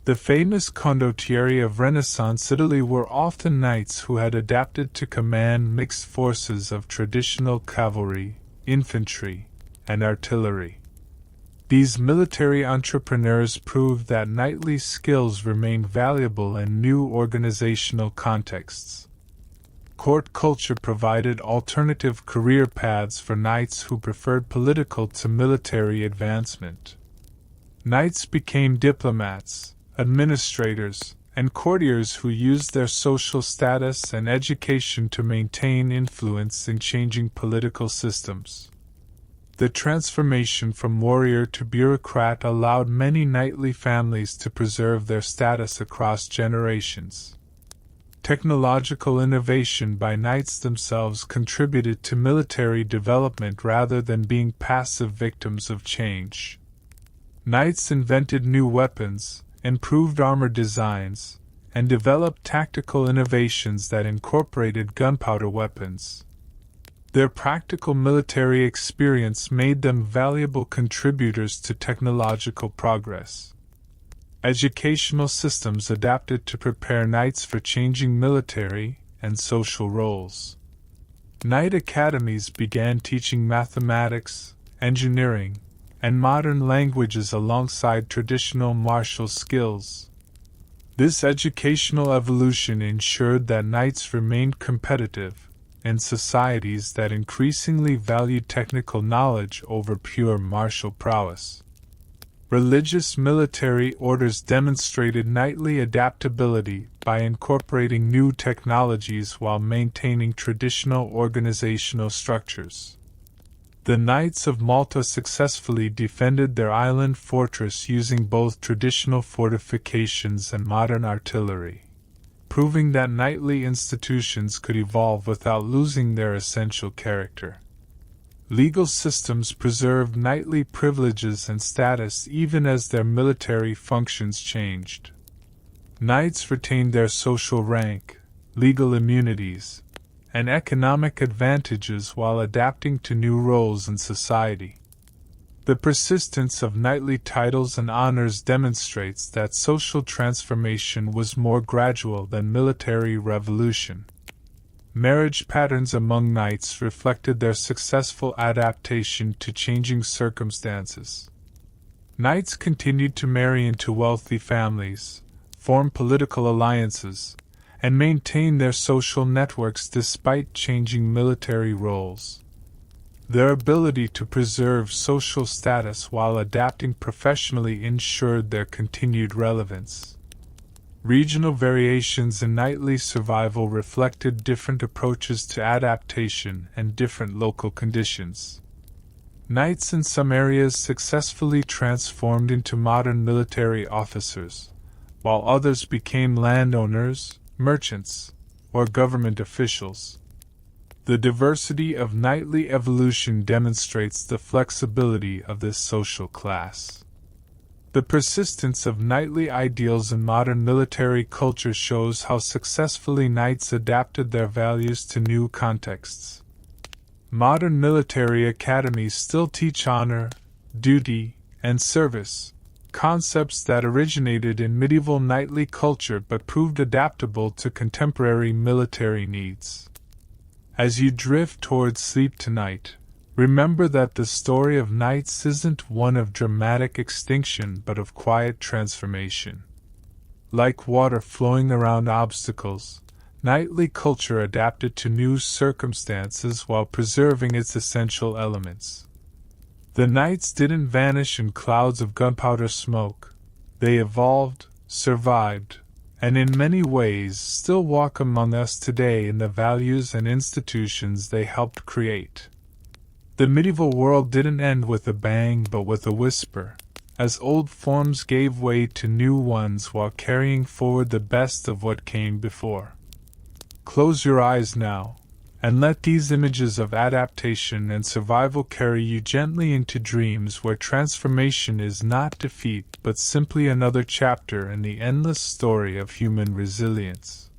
The famous condottieri of Renaissance Italy were often knights who had adapted to command mixed forces of traditional cavalry, infantry, and artillery. These military entrepreneurs proved that knightly skills remained valuable in new organizational contexts. Court culture provided alternative career paths for knights who preferred political to military advancement. Knights became diplomats, administrators, and courtiers who used their social status and education to maintain influence in changing political systems. The transformation from warrior to bureaucrat allowed many knightly families to preserve their status across generations. Technological innovation by knights themselves contributed to military development rather than being passive victims of change. Knights invented new weapons, improved armor designs, and developed tactical innovations that incorporated gunpowder weapons. Their practical military experience made them valuable contributors to technological progress. Educational systems adapted to prepare knights for changing military and social roles. Knight academies began teaching mathematics, engineering, and modern languages alongside traditional martial skills. This educational evolution ensured that knights remained competitive in societies that increasingly valued technical knowledge over pure martial prowess. Religious military orders demonstrated knightly adaptability by incorporating new technologies while maintaining traditional organizational structures. The Knights of Malta successfully defended their island fortress using both traditional fortifications and modern artillery, proving that knightly institutions could evolve without losing their essential character. Legal systems preserved knightly privileges and status even as their military functions changed. Knights retained their social rank, legal immunities, and economic advantages while adapting to new roles in society. The persistence of knightly titles and honors demonstrates that social transformation was more gradual than military revolution. marriage patterns among knights reflected their successful adaptation to changing circumstances. Knights continued to marry into wealthy families, form political alliances, and maintain their social networks despite changing military roles. Their ability to preserve social status while adapting professionally ensured their continued relevance. Regional variations in knightly survival reflected different approaches to adaptation and different local conditions. Knights in some areas successfully transformed into modern military officers, while others became landowners, merchants, or government officials. The diversity of knightly evolution demonstrates the flexibility of this social class. The persistence of knightly ideals in modern military culture shows how successfully knights adapted their values to new contexts. Modern military academies still teach honor, duty, and service, concepts that originated in medieval knightly culture but proved adaptable to contemporary military needs. As you drift towards sleep tonight, remember that the story of knights isn't one of dramatic extinction but of quiet transformation. Like water flowing around obstacles, knightly culture adapted to new circumstances while preserving its essential elements. The knights didn't vanish in clouds of gunpowder smoke. They evolved, survived, and in many ways still walk among us today in the values and institutions they helped create. The medieval world didn't end with a bang but with a whisper, as old forms gave way to new ones while carrying forward the best of what came before. Close your eyes now, and let these images of adaptation and survival carry you gently into dreams where transformation is not defeat but simply another chapter in the endless story of human resilience.